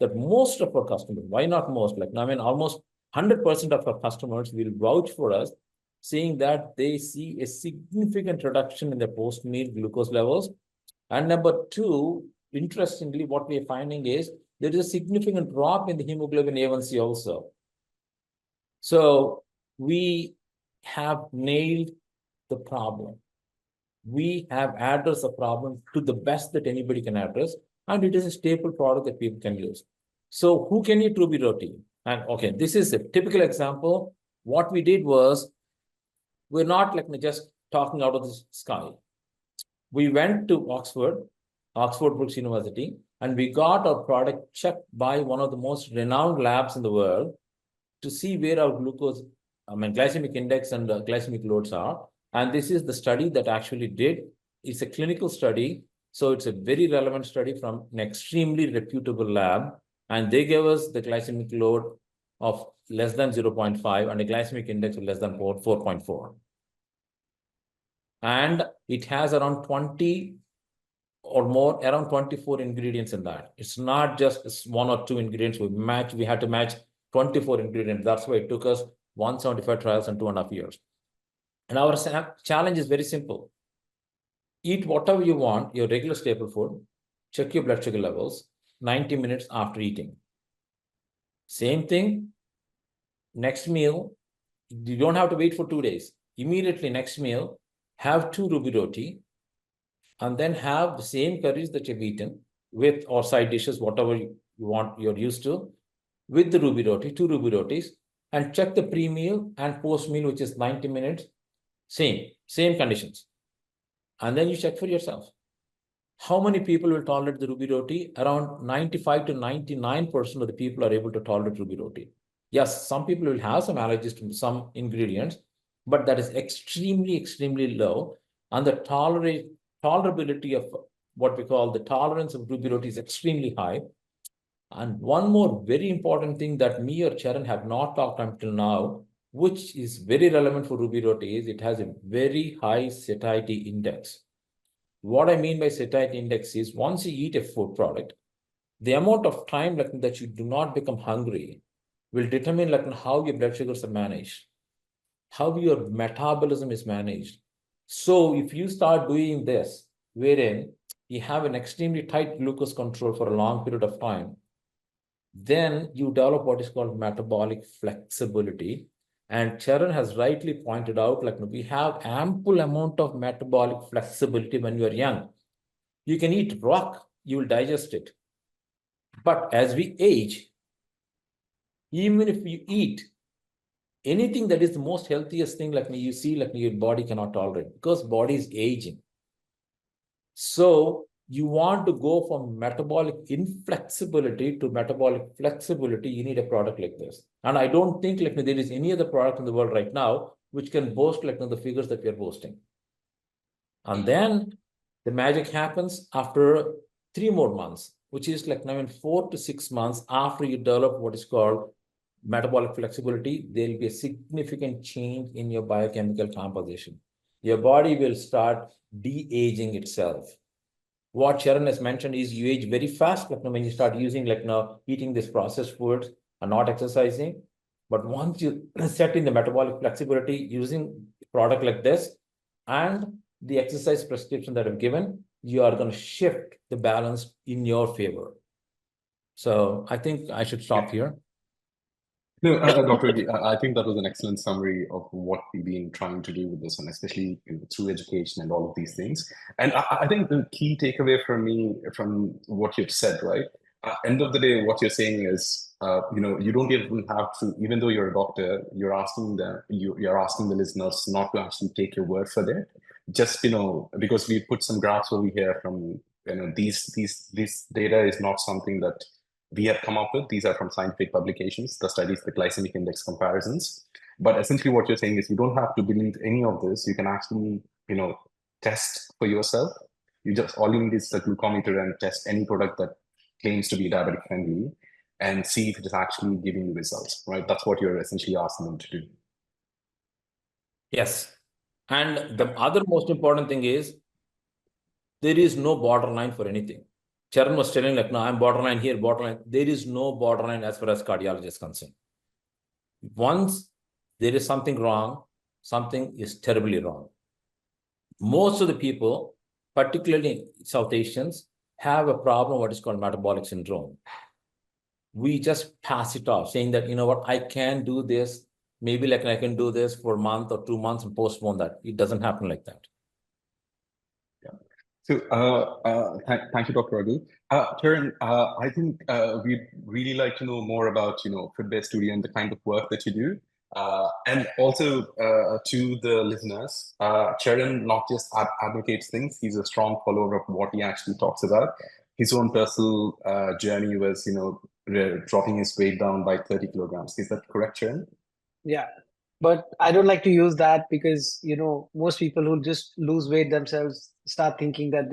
that most of our customers, why not most? Like, I mean, almost 100% of our customers will vouch for us, saying that they see a significant reduction in their post-meal glucose levels. And number two, interestingly, what we are finding is there is a significant drop in the hemoglobin A1C also. So we have nailed the problem. We have addressed the problem to the best that anybody can address, and it is a staple product that people can use. So who can eat ruby roti? And okay, this is a typical example. What we did was, we're not like just talking out of the sky. We went to Oxford Brookes University, and we got our product checked by one of the most renowned labs in the world to see where our glycemic index and glycemic loads are. And this is the study that actually did. It's a clinical study. So it's a very relevant study from an extremely reputable lab. And they gave us the glycemic load of less than 0.5 and a glycemic index of less than 4.4. And it has around 20 or more, around 24 ingredients in that. It's not just one or two ingredients we had to match 24 ingredients. That's why it took us 175 trials and 2.5 years. And our challenge is very simple. Eat whatever you want, your regular staple food, check your blood sugar levels 90 minutes after eating. Same thing, next meal, you don't have to wait for 2 days. Immediately next meal, have 2 ruby roti, and then have the same curries that you've eaten with, or side dishes, whatever you want, you're used to, with the ruby roti, 2 ruby rotis, and check the pre-meal and post-meal, which is 90 minutes, same conditions. And then you check for yourself. How many people will tolerate the ruby roti? Around 95 to 99% of the people are able to tolerate ruby roti. Yes, some people will have some allergies to some ingredients, but that is extremely, extremely low. And the tolerability of what we call the tolerance of ruby roti is extremely high. And one more very important thing that me or Charan have not talked until now, which is very relevant for ruby roti, is it has a very high satiety index. What I mean by satiety index is, once you eat a food product, the amount of time that you do not become hungry will determine how your blood sugars are managed, how your metabolism is managed. So if you start doing this, wherein you have an extremely tight glucose control for a long period of time, then you develop what is called metabolic flexibility. And Charan has rightly pointed out, we have ample amount of metabolic flexibility when you are young. You can eat rock, you will digest it. But as we age, even if you eat anything that is the most healthiest thing, you see, your body cannot tolerate, because body is aging. So you want to go from metabolic inflexibility to metabolic flexibility, you need a product like this. And I don't think there is any other product in the world right now which can boast the figures that we are boasting. And then the magic happens after 3 more months, which is now in 4 to 6 months after you develop what is called metabolic flexibility, there will be a significant change in your biochemical composition. Your body will start de-aging itself. What Charan has mentioned is, you age very fast when you start using eating this processed foods and not exercising. But once you set in the metabolic flexibility using a product like this and the exercise prescription that I've given, you are going to shift the balance in your favor. So I think I should stop here. No, Dr. D, I think that was an excellent summary of what we've been trying to do with this one, especially through education and all of these things. And I think the key takeaway for me from what you've said, right? End of the day, what you're saying is, you don't even have to, even though you're a doctor, you're asking the listeners not to actually take your word for that. Just, because we put some graphs over here from, this data is not something that we have come up with. These are from scientific publications, the studies, the glycemic index comparisons. But essentially what you're saying is, you don't have to believe any of this. You can actually, test for yourself. All you need is a glucometer and test any product that claims to be diabetic friendly and see if it is actually giving you results, right? That's what you're essentially asking them to do. Yes. And the other most important thing is, there is no borderline for anything. Charan was telling no, I'm borderline here, borderline. There is no borderline as far as cardiology is concerned. Once there is something wrong, something is terribly wrong. Most of the people, particularly South Asians, have a problem, what is called metabolic syndrome. We just pass it off, saying that, I can do this. maybe like I can do this for a month or 2 months and postpone that. It doesn't happen like that. So, thank you, Dr. Raghu. Charan, I think we'd really like to know more about, Fitbit Studio and the kind of work that you do. And also to the listeners, Charan not just advocates things, he's a strong follower of what he actually talks about. His own personal journey was, dropping his weight down by 30 kilograms. Is that correct, Charan? Yeah. But I don't like to use that because, most people who just lose weight themselves start thinking that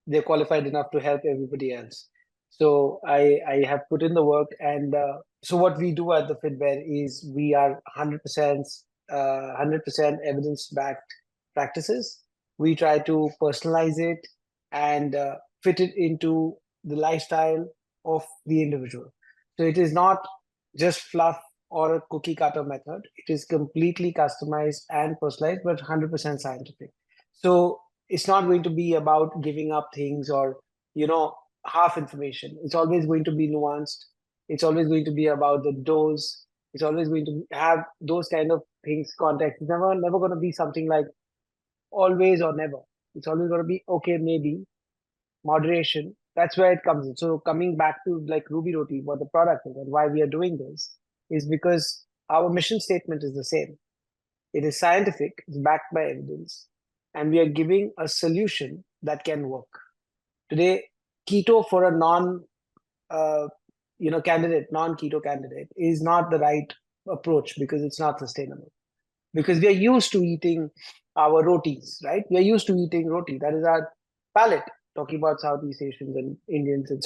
they're qualified enough to help everybody else. So I have put in the work, and so what we do at the Fitbit is we are 100% evidence-backed practices. We try to personalize it and fit it into the lifestyle of the individual. So it is not just fluff or a cookie cutter method. It is completely customized and personalized, but 100% scientific. So it's not going to be about giving up things or, half information. It's always going to be nuanced. It's always going to be about the dose. It's always going to have those kind of things, context. It's never going to be something like always or never. It's always going to be okay, maybe, moderation. That's where it comes in. So coming back to like Ruby Roti, what the product is and why we are doing this is because our mission statement is the same. It is scientific, it's backed by evidence, and we are giving a solution that can work. Today, keto for a non-keto candidate is not the right approach because it's not sustainable. Because we are used to eating our rotis, right? We are used to eating roti. That is our palate. Talking about Southeast Asians and Indians in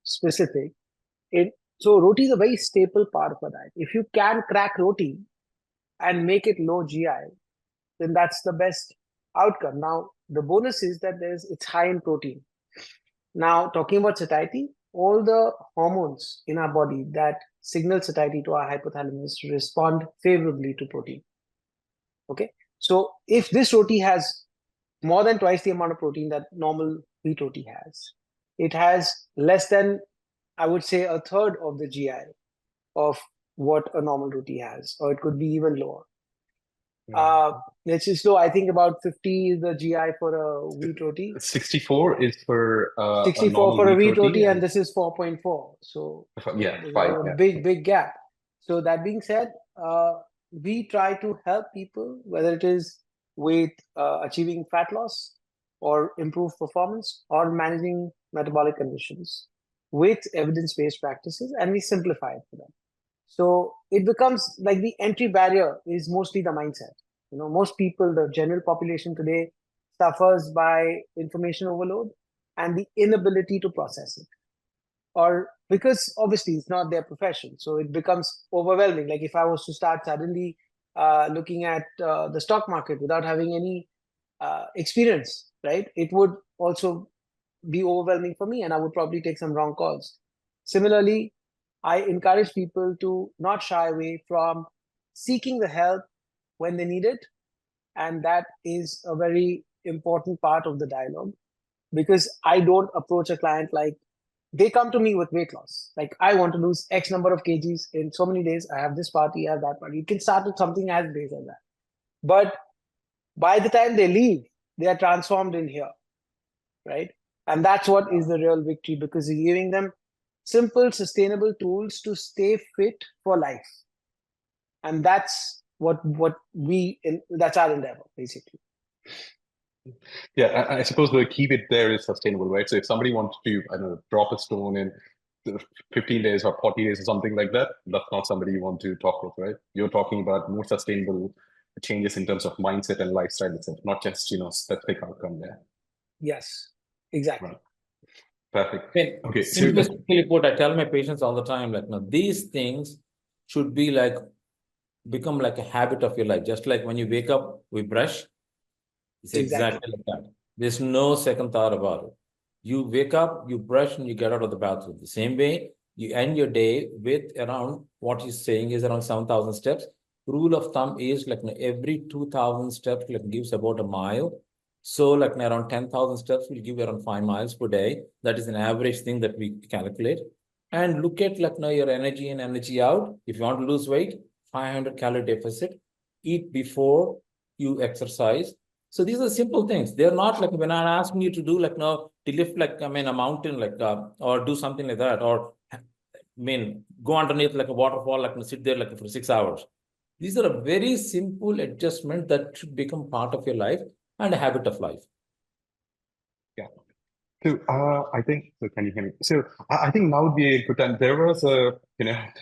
specific. So roti is a very staple part of our diet. If you can crack roti and make it low GI, then that's the best outcome. Now, the bonus is that it's high in protein. Now, talking about satiety, all the hormones in our body that signal satiety to our hypothalamus respond favorably to protein. Okay, so if this roti has more than twice the amount of protein that normal wheat roti has, it has less than, I would say, a third of the GI of what a normal roti has, or it could be even lower. Let's just low. I think about 50 is the GI for a wheat roti. 64 is for 64 for a wheat roti, and this is 4.4. So yeah, big gap. So that being said, we try to help people, whether it is with achieving fat loss or improved performance or managing metabolic conditions with evidence-based practices, and we simplify it for them. So it becomes like the entry barrier is mostly the mindset. Most people, the general population today, suffers by information overload and the inability to process it. Or because obviously it's not their profession. So it becomes overwhelming. Like if I was to start suddenly looking at the stock market without having any experience, right? It would also be overwhelming for me and I would probably take some wrong calls. Similarly, I encourage people to not shy away from seeking the help when they need it. And that is a very important part of the dialogue because I don't approach a client like they come to me with weight loss. Like I want to lose X number of kgs in so many days. I have this party, I have that party. You can start with something as basic as that. But by the time they leave, they are transformed in here, right? And that's what is the real victory because you're giving them simple, sustainable tools to stay fit for life. And that's that's our endeavor, basically. Yeah, I suppose the key bit there is sustainable, right? So if somebody wants to, I don't know, drop a stone in 15 days or 40 days or something like that, that's not somebody you want to talk with, right? You're talking about more sustainable changes in terms of mindset and lifestyle itself, not just, specific outcome there. Yes, exactly. Right. Perfect. Okay. Simplistically put, I tell my patients all the time, like, no, these things should be like, become like a habit of your life. Just like when you wake up, we brush. It's exactly like that. There's no second thought about it. You wake up, you brush, and you get out of the bathroom. The same way, you end your day with around, what he's saying is around 7,000 steps. Rule of thumb is like every 2,000 steps like gives about a mile. So like around 10,000 steps will give around 5 miles per day. That is an average thing that we calculate. And look at like now your energy in, energy out. If you want to lose weight, 500 calorie deficit, eat before you exercise. So these are simple things. They're not like when I'm asking you to do like now to lift like a mountain like or do something like that, or go underneath like a waterfall, like sit there like for 6 hours. These are a very simple adjustment that should become part of your life and a habit of life. Yeah. So I think, so can you hear me? So I think now would be a good time. There was a,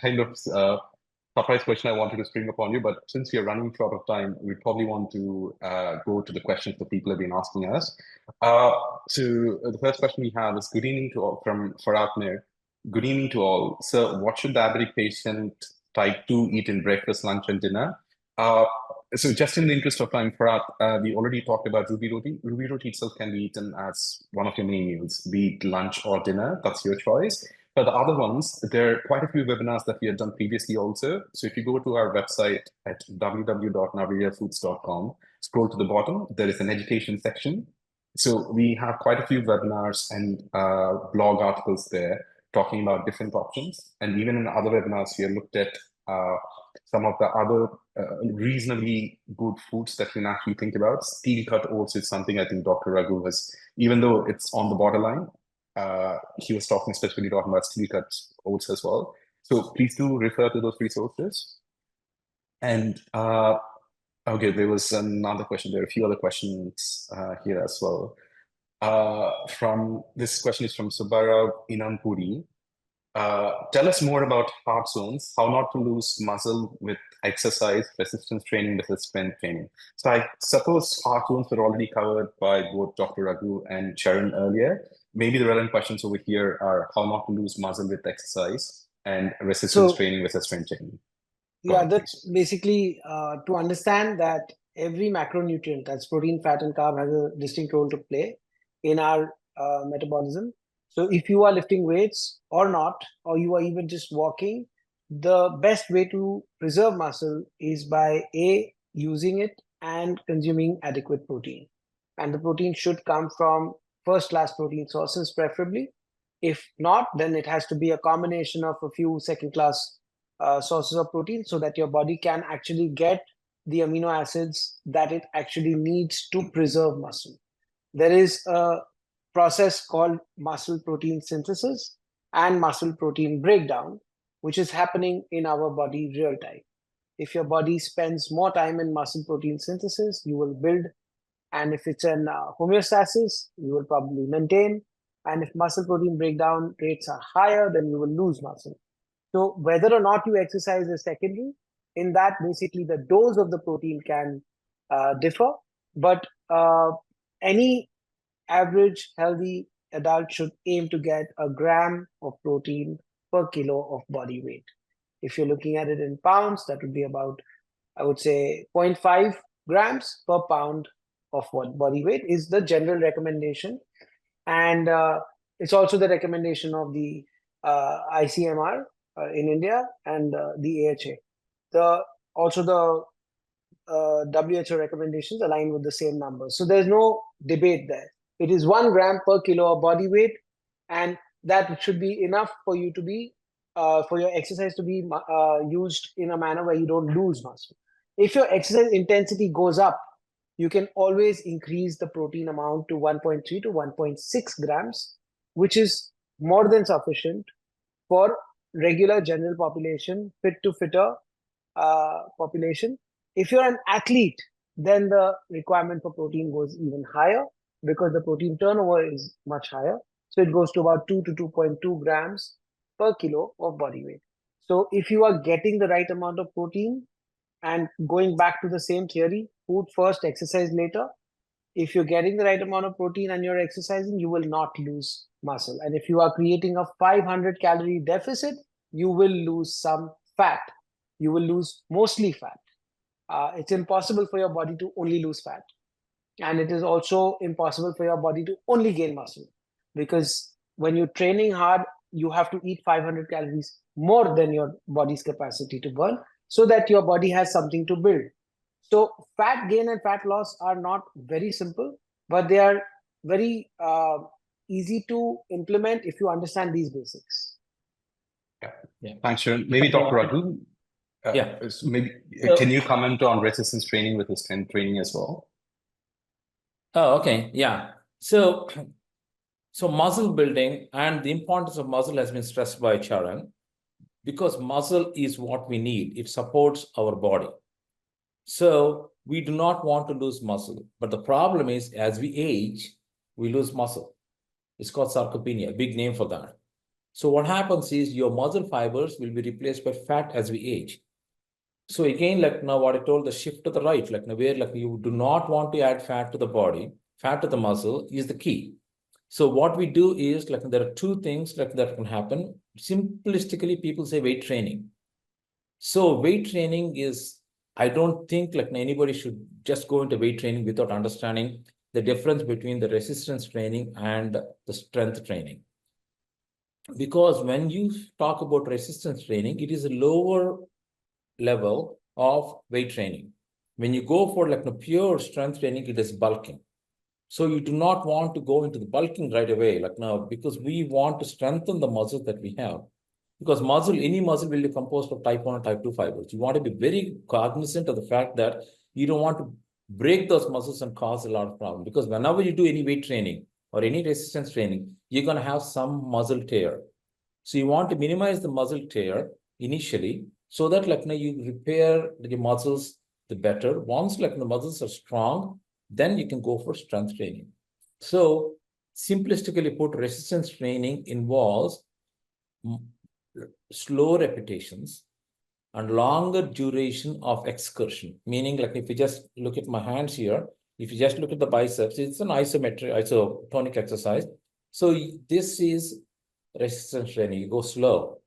kind of surprise question I wanted to spring upon you, but since we are running short of time, we probably want to go to the questions that people have been asking us. So the first question we have is, good evening to all, from Farhat Mir. Good evening to all. So what should diabetic patient type 2 eat in breakfast, lunch, and dinner? So just in the interest of time, Farhat, we already talked about ruby roti. Ruby roti itself can be eaten as one of your main meals, be it lunch or dinner. That's your choice. For the other ones, there are quite a few webinars that we had done previously also. So if you go to our website at www.naviriafoods.com, scroll to the bottom, there is an education section. So we have quite a few webinars and blog articles there talking about different options. And even in other webinars, we have looked at some of the other reasonably good foods that we can actually think about. Steel cut oats is something I think Dr. Raghu has, even though it's on the borderline, he was specifically talking about steel cut oats as well. So please do refer to those resources. And okay, there was another question. There are a few other questions here as well. This question is from Subbarao Inampuri. Tell us more about heart zones, how not to lose muscle with exercise, resistance training versus strength training. So I suppose heart zones were already covered by both Dr. Raghu and Charan earlier. Maybe the relevant questions over here are how not to lose muscle with exercise and resistance training versus strength training. Yeah, that's basically to understand that every macronutrient, that's protein, fat, and carb, has a distinct role to play in our metabolism. So if you are lifting weights or not, or you are even just walking, the best way to preserve muscle is by using it and consuming adequate protein. And the protein should come from first-class protein sources, preferably. If not, then it has to be a combination of a few second-class sources of protein so that your body can actually get the amino acids that it actually needs to preserve muscle. There is a process called muscle protein synthesis and muscle protein breakdown, which is happening in our body real time. If your body spends more time in muscle protein synthesis, you will build. And if it's in homeostasis, you will probably maintain. And if muscle protein breakdown rates are higher, then you will lose muscle. So whether or not you exercise is secondary. In that, basically, the dose of the protein can differ. But any average healthy adult should aim to get a gram of protein per kilo of body weight. If you're looking at it in pounds, that would be about, I would say, 0.5 grams per pound of body weight is the general recommendation. And it's also the recommendation of the ICMR in India and the AHA. Also the WHO recommendations align with the same numbers. So there's no debate there. It is 1 gram per kilo of body weight, and that should be enough for you to be, for your exercise to be used in a manner where you don't lose muscle. If your exercise intensity goes up, you can always increase the protein amount to 1.3 to 1.6 grams, which is more than sufficient for regular general population, fit to fitter population. If you're an athlete, then the requirement for protein goes even higher because the protein turnover is much higher. So it goes to about 2 to 2.2 grams per kilo of body weight. So if you are getting the right amount of protein, and going back to the same theory, food first, exercise later, if you're getting the right amount of protein and you're exercising, you will not lose muscle. And if you are creating a 500 calorie deficit, you will lose some fat. You will lose mostly fat. It's impossible for your body to only lose fat. And it is also impossible for your body to only gain muscle, because when you're training hard, you have to eat 500 calories more than your body's capacity to burn so that your body has something to build. So fat gain and fat loss are not very simple, but they are very easy to implement if you understand these basics. Yeah. Thanks, Sharon. Maybe Dr. Raghu. Yeah. So maybe So- can you comment on resistance training with the strength training as well? Oh, okay. Yeah. So, so muscle building and the importance of muscle has been stressed by Charan, because muscle is what we need. It supports our body. So we do not want to lose muscle. But the problem is, as we age, we lose muscle. It's called sarcopenia, a big name for that. So what happens is your muscle fibers will be replaced by fat as we age. So again, like now what I told, the shift to the right, like now where like you do not want to add fat to the body, fat to the muscle is the key. So what we do is like there are two things like that can happen. Simplistically, people say weight training. So weight training is, I don't think like anybody should just go into weight training without understanding the difference between the resistance training and the strength training. Because when you talk about resistance training, it is a lower level of weight training. When you go for like a pure strength training, it is bulking. So you do not want to go into the bulking right away, like now, because we want to strengthen the muscles that we have. Because muscle, any muscle will be composed of type 1 and type 2 fibers. You want to be very cognizant of the fact that you don't want to break those muscles and cause a lot of problem. Because whenever you do any weight training or any resistance training, you're going to have some muscle tear. So you want to minimize the muscle tear initially, so that like now you repair the muscles the better. Once like the muscles are strong, then you can go for strength training. So simplistically put, resistance training involves slow repetitions and longer duration of excursion. Meaning, like if you just look at my hands here, if you just look at the biceps, it's an isometric, isotonic exercise. So this is resistance training. You go slow.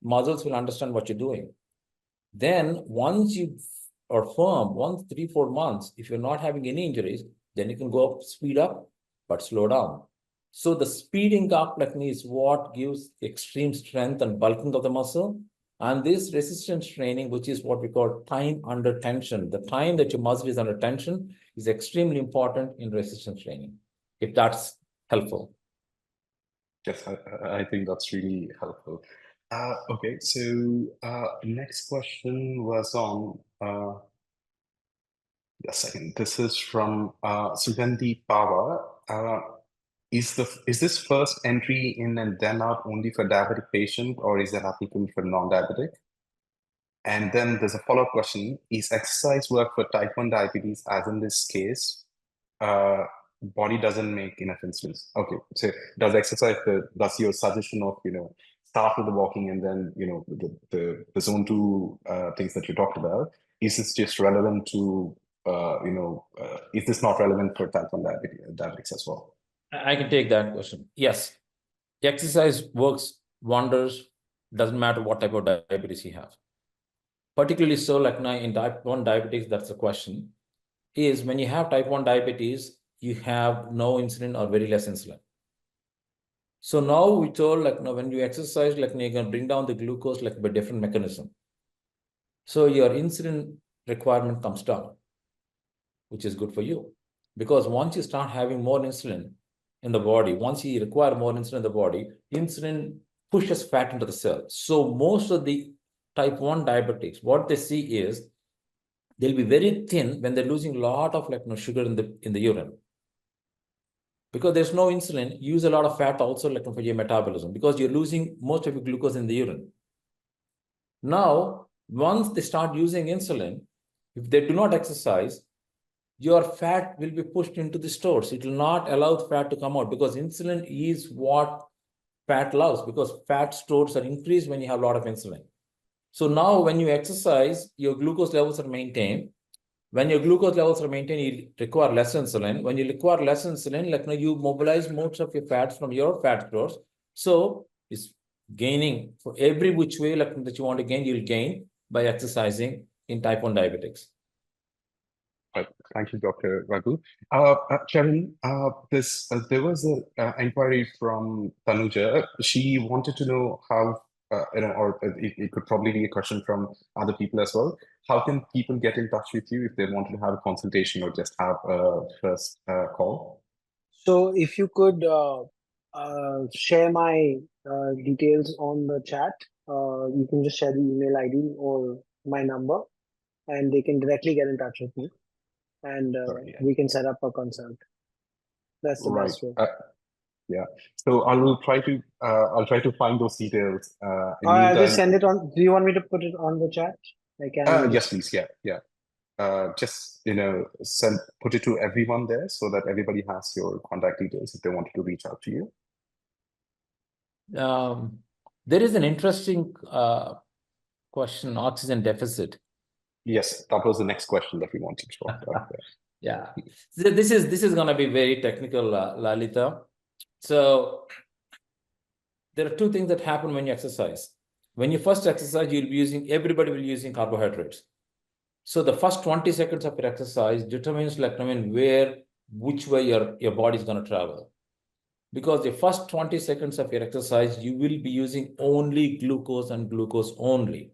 Muscles will understand what you're doing. Then once you are firm, 1, 3, 4 months, if you're not having any injuries, then you can go up, speed up, but slow down. So the speeding up like me is what gives extreme strength and bulking of the muscle. And this resistance training, which is what we call time under tension, the time that your muscle is under tension is extremely important in resistance training, if that's helpful. Yes, I think that's really helpful. Okay, so next question was on a second. This is from Sugandhi Pava. Is this first entry in and then out only for diabetic patient, or is that applicable for non-diabetic? And then there's a follow-up question: is exercise work for type 1 diabetes, as in this case? Body doesn't make enough insulin. Okay, so does exercise does your suggestion of start with the walking and then the zone 2 things that you talked about, is this just relevant to is this not relevant for type 1 diabetics as well? I can take that question. Yes, exercise works wonders. Doesn't matter what type of diabetes you have. Particularly so, like now in type 1 diabetes, that's the question, is when you have type 1 diabetes, you have no insulin or very less insulin. So now we told like now when you exercise, like now you can bring down the glucose like by different mechanism. So your insulin requirement comes down, which is good for you. Because once you start having more insulin in the body, once you require more insulin in the body, insulin pushes fat into the cell. So most of the type 1 diabetics, what they see is they'll be very thin when they're losing a lot of like sugar in the urine. Because there's no insulin, you use a lot of fat also like for your metabolism, because you're losing most of your glucose in the urine. Now, once they start using insulin, if they do not exercise, your fat will be pushed into the stores. It will not allow the fat to come out, because insulin is what fat loves, because fat stores are increased when you have a lot of insulin. So now when you exercise, your glucose levels are maintained. When your glucose levels are maintained, you require less insulin. When you require less insulin, like now you mobilize most of your fats from your fat stores. So it's gaining for every which way like that you want to gain, you'll gain by exercising in type 1 diabetics. Right. Thank you, Dr. Raghu. Charan, there was an inquiry from Tanuja. She wanted to know how, or it could probably be a question from other people as well. How can people get in touch with you if they wanted to have a consultation or just have a first call? So if you could share my details on the chat, you can just share the email ID or my number, and they can directly get in touch with me, and Sorry, yeah. we can set up a consult. That's the Right. best way. Yeah. So I'll try to find those details. In I'll just meantime, send it on. Do you want me to put it on the chat? I can. yes, please. Yeah, yeah. Just put it to everyone there so that everybody has your contact details if they wanted to reach out to you. There is an interesting question, oxygen deficit. Yes, that was the next question that we wanted to talk about. Yeah, so this is going to be very technical, Lalita. So there are two things that happen when you exercise. When you first exercise, everybody will be using carbohydrates. So the first 20 seconds of your exercise determines which way your body is going to travel. Because the first 20 seconds of your exercise, you will be using only glucose and glucose only.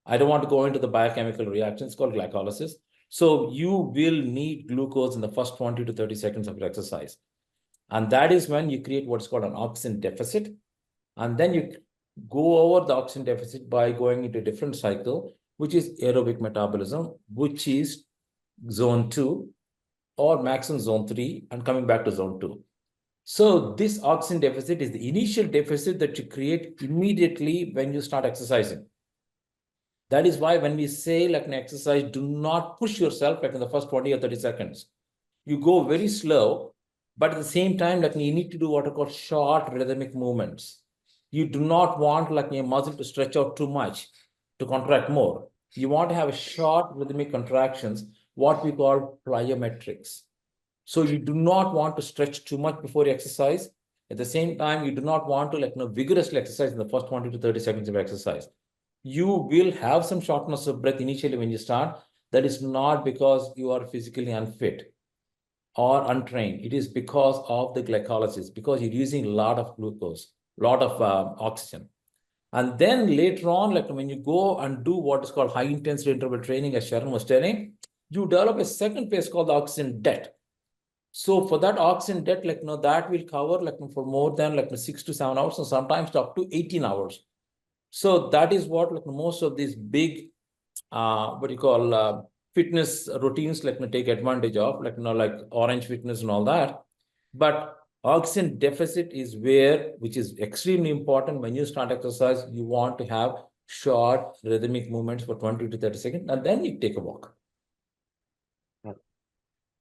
I don't want to go into the biochemical reaction. It's called glycolysis. So you will need glucose in the first 20 to 30 seconds of your exercise. And that is when you create what's called an oxygen deficit. And then you go over the oxygen deficit by going into a different cycle, which is aerobic metabolism, which is zone 2 or maximum zone 3 and coming back to zone 2. So this oxygen deficit is the initial deficit that you create immediately when you start exercising. That is why when we say like an exercise, do not push yourself like in the first 20 or 30 seconds. You go very slow, but at the same time, like you need to do what are called short rhythmic movements. You do not want like your muscle to stretch out too much to contract more. You want to have short rhythmic contractions, what we call plyometrics. So you do not want to stretch too much before you exercise. At the same time, you do not want to vigorously exercise in the first 20 to 30 seconds of exercise. You will have some shortness of breath initially when you start. That is not because you are physically unfit or untrained. It is because of the glycolysis, because you're using a lot of glucose, a lot of oxygen. And then later on, like when you go and do what is called high intensity interval training, as Charan was telling, you develop a second phase called the oxygen debt. So for that oxygen debt, that will cover for more than 6 to 7 hours and sometimes up to 18 hours. So that is what most of these big, fitness routines take advantage of, like Orange Fitness and all that. But oxygen deficit is which is extremely important when you start exercise. You want to have short rhythmic movements for 20 to 30 seconds, and then you take a walk.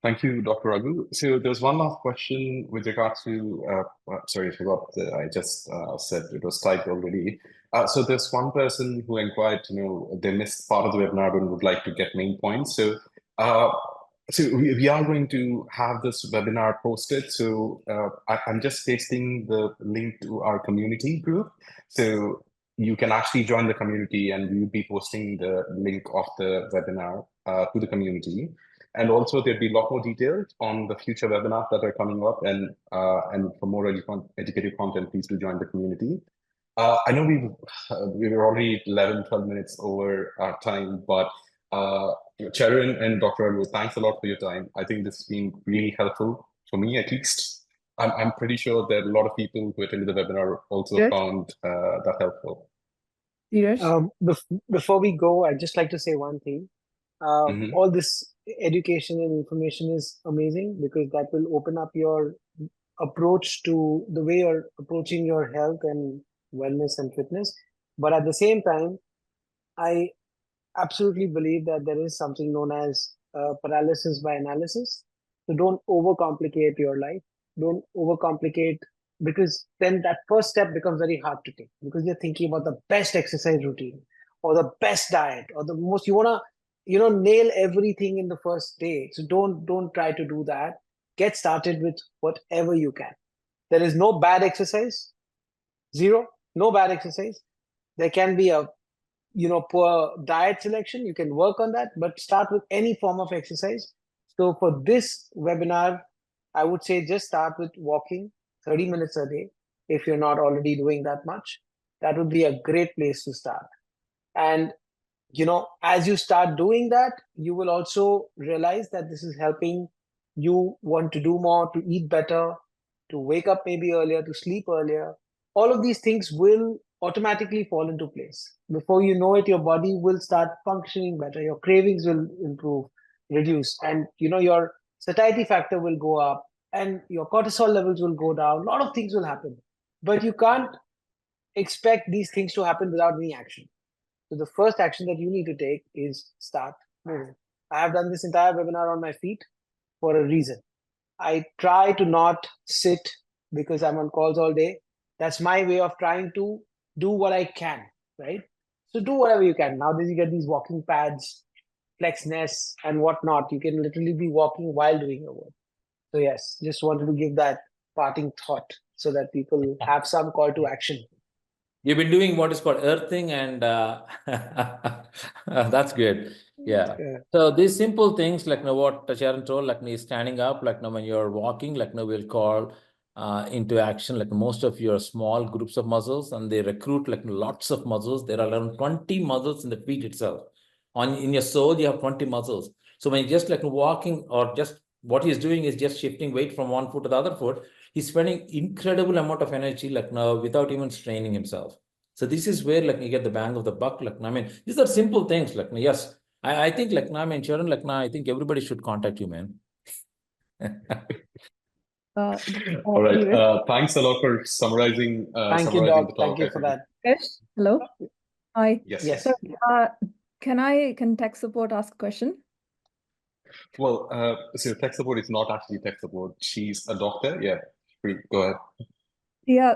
Thank you, Dr. Raghu. So there's one last question with regards to, sorry, I forgot that I just said it was typed already. So there's one person who inquired, they missed part of the webinar and would like to get main points. So, we are going to have this webinar posted. So I'm just pasting the link to our community group. So you can actually join the community and we'll be posting the link of the webinar to the community. And also there'll be a lot more details on the future webinars that are coming up, and for more educative content, please do join the community. I know we were already 11-12 minutes over our time, but Charan and Dr. Raghu, thanks a lot for your time. I think this has been really helpful for me, at least. I'm pretty sure that a lot of people who attended the webinar also found that helpful. Before we go, I'd just like to say one thing. All this education and information is amazing because that will open up your approach to the way you're approaching your health and wellness and fitness. But at the same time, I absolutely believe that there is something known as paralysis by analysis. So don't overcomplicate your life. Don't overcomplicate, because then that first step becomes very hard to take because you're thinking about the best exercise routine or the best diet or the most, you want to nail everything in the first day. So don't try to do that. Get started with whatever you can. There is no bad exercise. No bad exercise. There can be a poor diet selection. You can work on that, but start with any form of exercise. So for this webinar, I would say just start with walking 30 minutes a day. If you're not already doing that much, that would be a great place to start. And as you start doing that, you will also realize that this is helping you want to do more, to eat better, to wake up maybe earlier, to sleep earlier. All of these things will automatically fall into place. Before you know it, your body will start functioning better. Your cravings will improve, reduce, and your satiety factor will go up, and your cortisol levels will go down. A lot of things will happen, but you can't expect these things to happen without any action. So the first action that you need to take is start moving. I have done this entire webinar on my feet for a reason. I try to not sit because I'm on calls all day. That's my way of trying to do what I can, right? So do whatever you can. Nowadays, you get these walking pads, flex nests, and whatnot. You can literally be walking while doing your work. So yes, just wanted to give that parting thought so that people have some call to action. You've been doing what is called earthing, and that's good. Yeah. So these simple things, like what Charan told, like standing up, like when you're walking, like we'll call into action, like most of your small groups of muscles, and they recruit like lots of muscles. There are around 20 muscles in the feet itself. In your sole, you have 20 muscles. So when you're just like walking, or just what he's doing is just shifting weight from one foot to the other foot, he's spending incredible amount of energy like now without even straining himself. So this is where like you get the bang of the buck. Like I mean, these are simple things. Like yes, I think like I mean, Charan, like I think everybody should contact you, man. All right. Thanks a lot for summarizing. Thank you, Doc. Thank you for that. Yes. Hello. Hi. Yes. So, can tech support ask a question? Well, so tech support is not actually tech support. She's a doctor. Yeah. Go ahead. Yeah.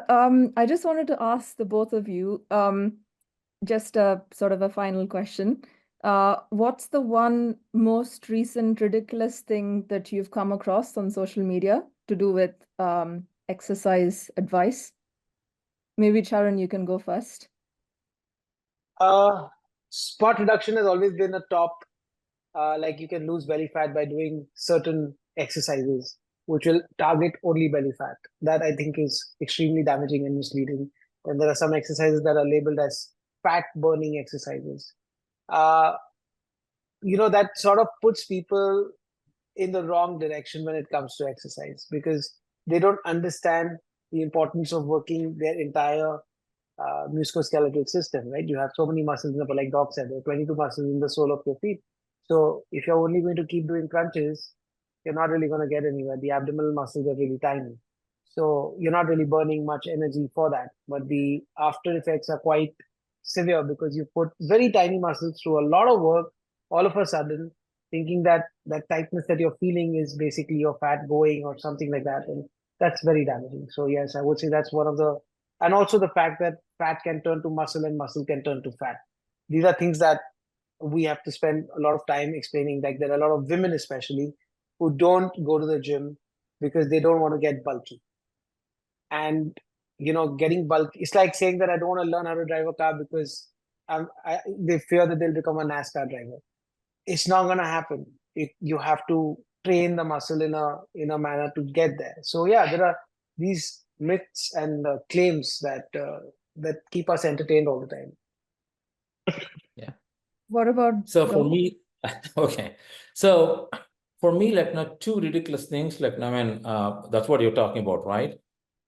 I just wanted to ask the both of you, just a sort of a final question. What's the one most recent ridiculous thing that you've come across on social media to do with exercise advice? Maybe Charan, you can go first. Spot reduction has always been a top. Like you can lose belly fat by doing certain exercises, which will target only belly fat. That I think is extremely damaging and misleading. And there are some exercises that are labeled as fat burning exercises. That sort of puts people in the wrong direction when it comes to exercise, because they don't understand the importance of working their entire musculoskeletal system, right? You have so many muscles, like Doc said, there are 22 muscles in the sole of your feet. So if you're only going to keep doing crunches, you're not really going to get anywhere. The abdominal muscles are really tiny. So you're not really burning much energy for that. But the after effects are quite severe, because you put very tiny muscles through a lot of work all of a sudden, thinking that that tightness that you're feeling is basically your fat going or something like that. And that's very damaging. So yes, I would say that's one of the, and also the fact that fat can turn to muscle and muscle can turn to fat. These are things that we have to spend a lot of time explaining. Like there are a lot of women especially who don't go to the gym because they don't want to get bulky. And getting bulky, it's like saying that I don't want to learn how to drive a car because they fear that they'll become a NASCAR driver. It's not going to happen. You have to train the muscle in a manner to get there. So yeah, there are these myths and claims that keep us entertained all the time. Yeah. What about so for me? Okay, so for me, like two ridiculous things. Like I mean, that's what you're talking about, right?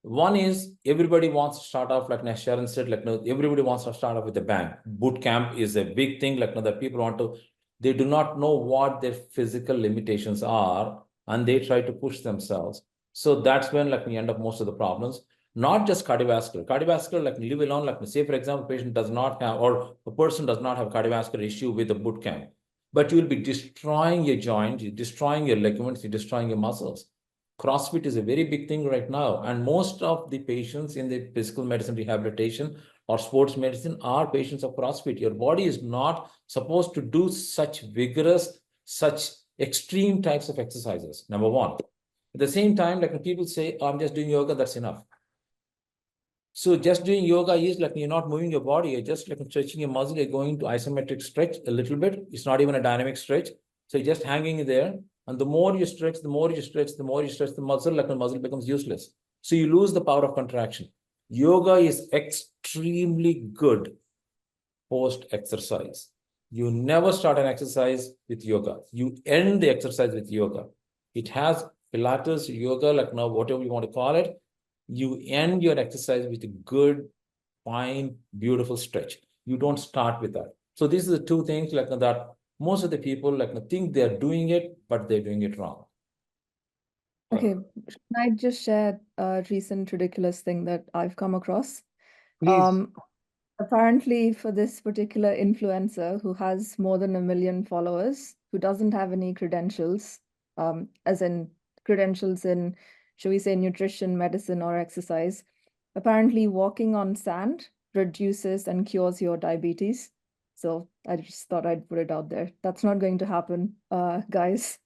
One is everybody wants to start off like Sharon said. Like everybody wants to start off with a bang. Boot camp is a big thing. Like that people want to. They do not know what their physical limitations are, and they try to push themselves. So that's when like we end up most of the problems. Not just cardiovascular. Cardiovascular, like live alone, like say, for example, patient does not have, or a person does not have cardiovascular issue with the boot camp, but you will be destroying your joints, you're destroying your ligaments, you're destroying your muscles. CrossFit is a very big thing right now. And most of the patients in the physical medicine rehabilitation or sports medicine are patients of CrossFit. Your body is not supposed to do such vigorous, such extreme types of exercises, number one. At the same time, like when people say, oh, I'm just doing yoga, that's enough. So just doing yoga is like you're not moving your body, you're just like stretching your muscle, you're going to isometric stretch a little bit. It's not even a dynamic stretch. So you're just hanging there. And the more you stretch, the more you stretch, the more you stretch the muscle, like the muscle becomes useless. So you lose the power of contraction. Yoga is extremely good post-exercise. You never start an exercise with yoga. You end the exercise with yoga. It has Pilates, yoga, like now whatever you want to call it. You end your exercise with a good fine, beautiful stretch. You don't start with that. So these are the two things like that. Most of the people like think they're doing it, but they're doing it wrong. Okay, can I just share a recent ridiculous thing that I've come across? Please. Apparently, for this particular influencer who has more than 1 million followers, who doesn't have any credentials, as in credentials in, shall we say, nutrition, medicine, or exercise, apparently walking on sand reduces and cures your diabetes. So I just thought I'd put it out there. That's not going to happen, guys.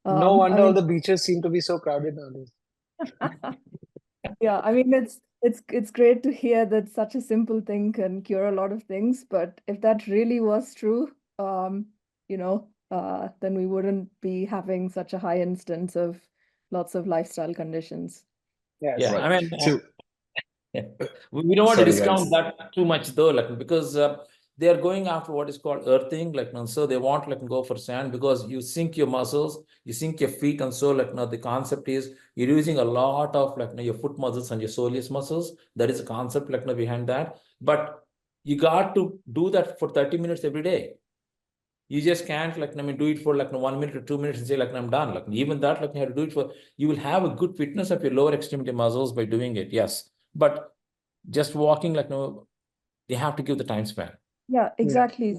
No I wonder all mean, the beaches seem to be so crowded nowadays. yeah, I mean it's great to hear that such a simple thing can cure a lot of things, but if that really was true, then we wouldn't be having such a high instance of lots of lifestyle conditions. Yes. Yeah, Right. I mean, So we don't want to sorry, discount guys. that too much though, like because they are going after what is called earthing, like so they want like go for sand because you sink your muscles, you sink your feet, and so like the concept is you're using a lot of like your foot muscles and your soleus muscles. That is a concept like behind that, but you got to do that for 30 minutes every day. You just can't like do it for like 1 minute or 2 minutes and say like I'm done. Like even that like you have to do it for, you will have a good fitness of your lower extremity muscles by doing it, yes, but just walking like you have to give the time span. Yeah, exactly.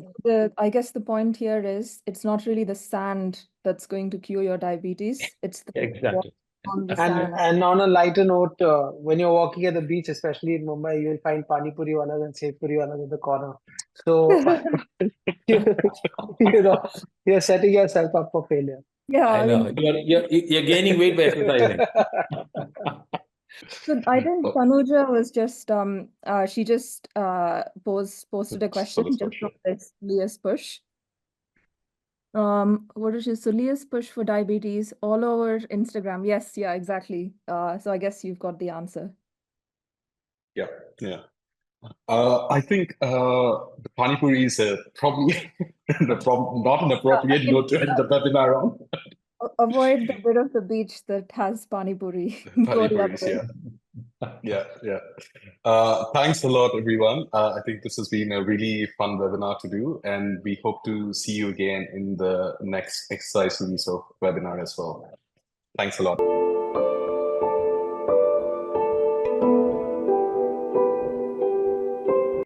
I guess the point here is it's not really the sand that's going to cure your diabetes. It's the walk Exactly. on the And sand. and on a lighter note, when you're walking at the beach, especially in Mumbai, you'll find pani puri walas and sev puri walas in the corner. So you, you know you're setting yourself up for failure. Yeah, I I know mean, you're gaining weight by exercising. so I think Oh, Tanuja was just she just posted a for question this just on question. this Celia's push. What is it? Celia's push for diabetes all over Instagram. Yes, yeah, exactly. So I guess you've got the answer. Yeah, yeah. I think the Pani Puri is probably not an I appropriate mean, note to end the webinar on. avoid the bit of the beach that has pani puri. Go Pani the other Puris, way. yeah. Thanks a lot, everyone. I think this has been a really fun webinar to do, and we hope to see you again in the next exercise series of webinar as well. Thanks a lot.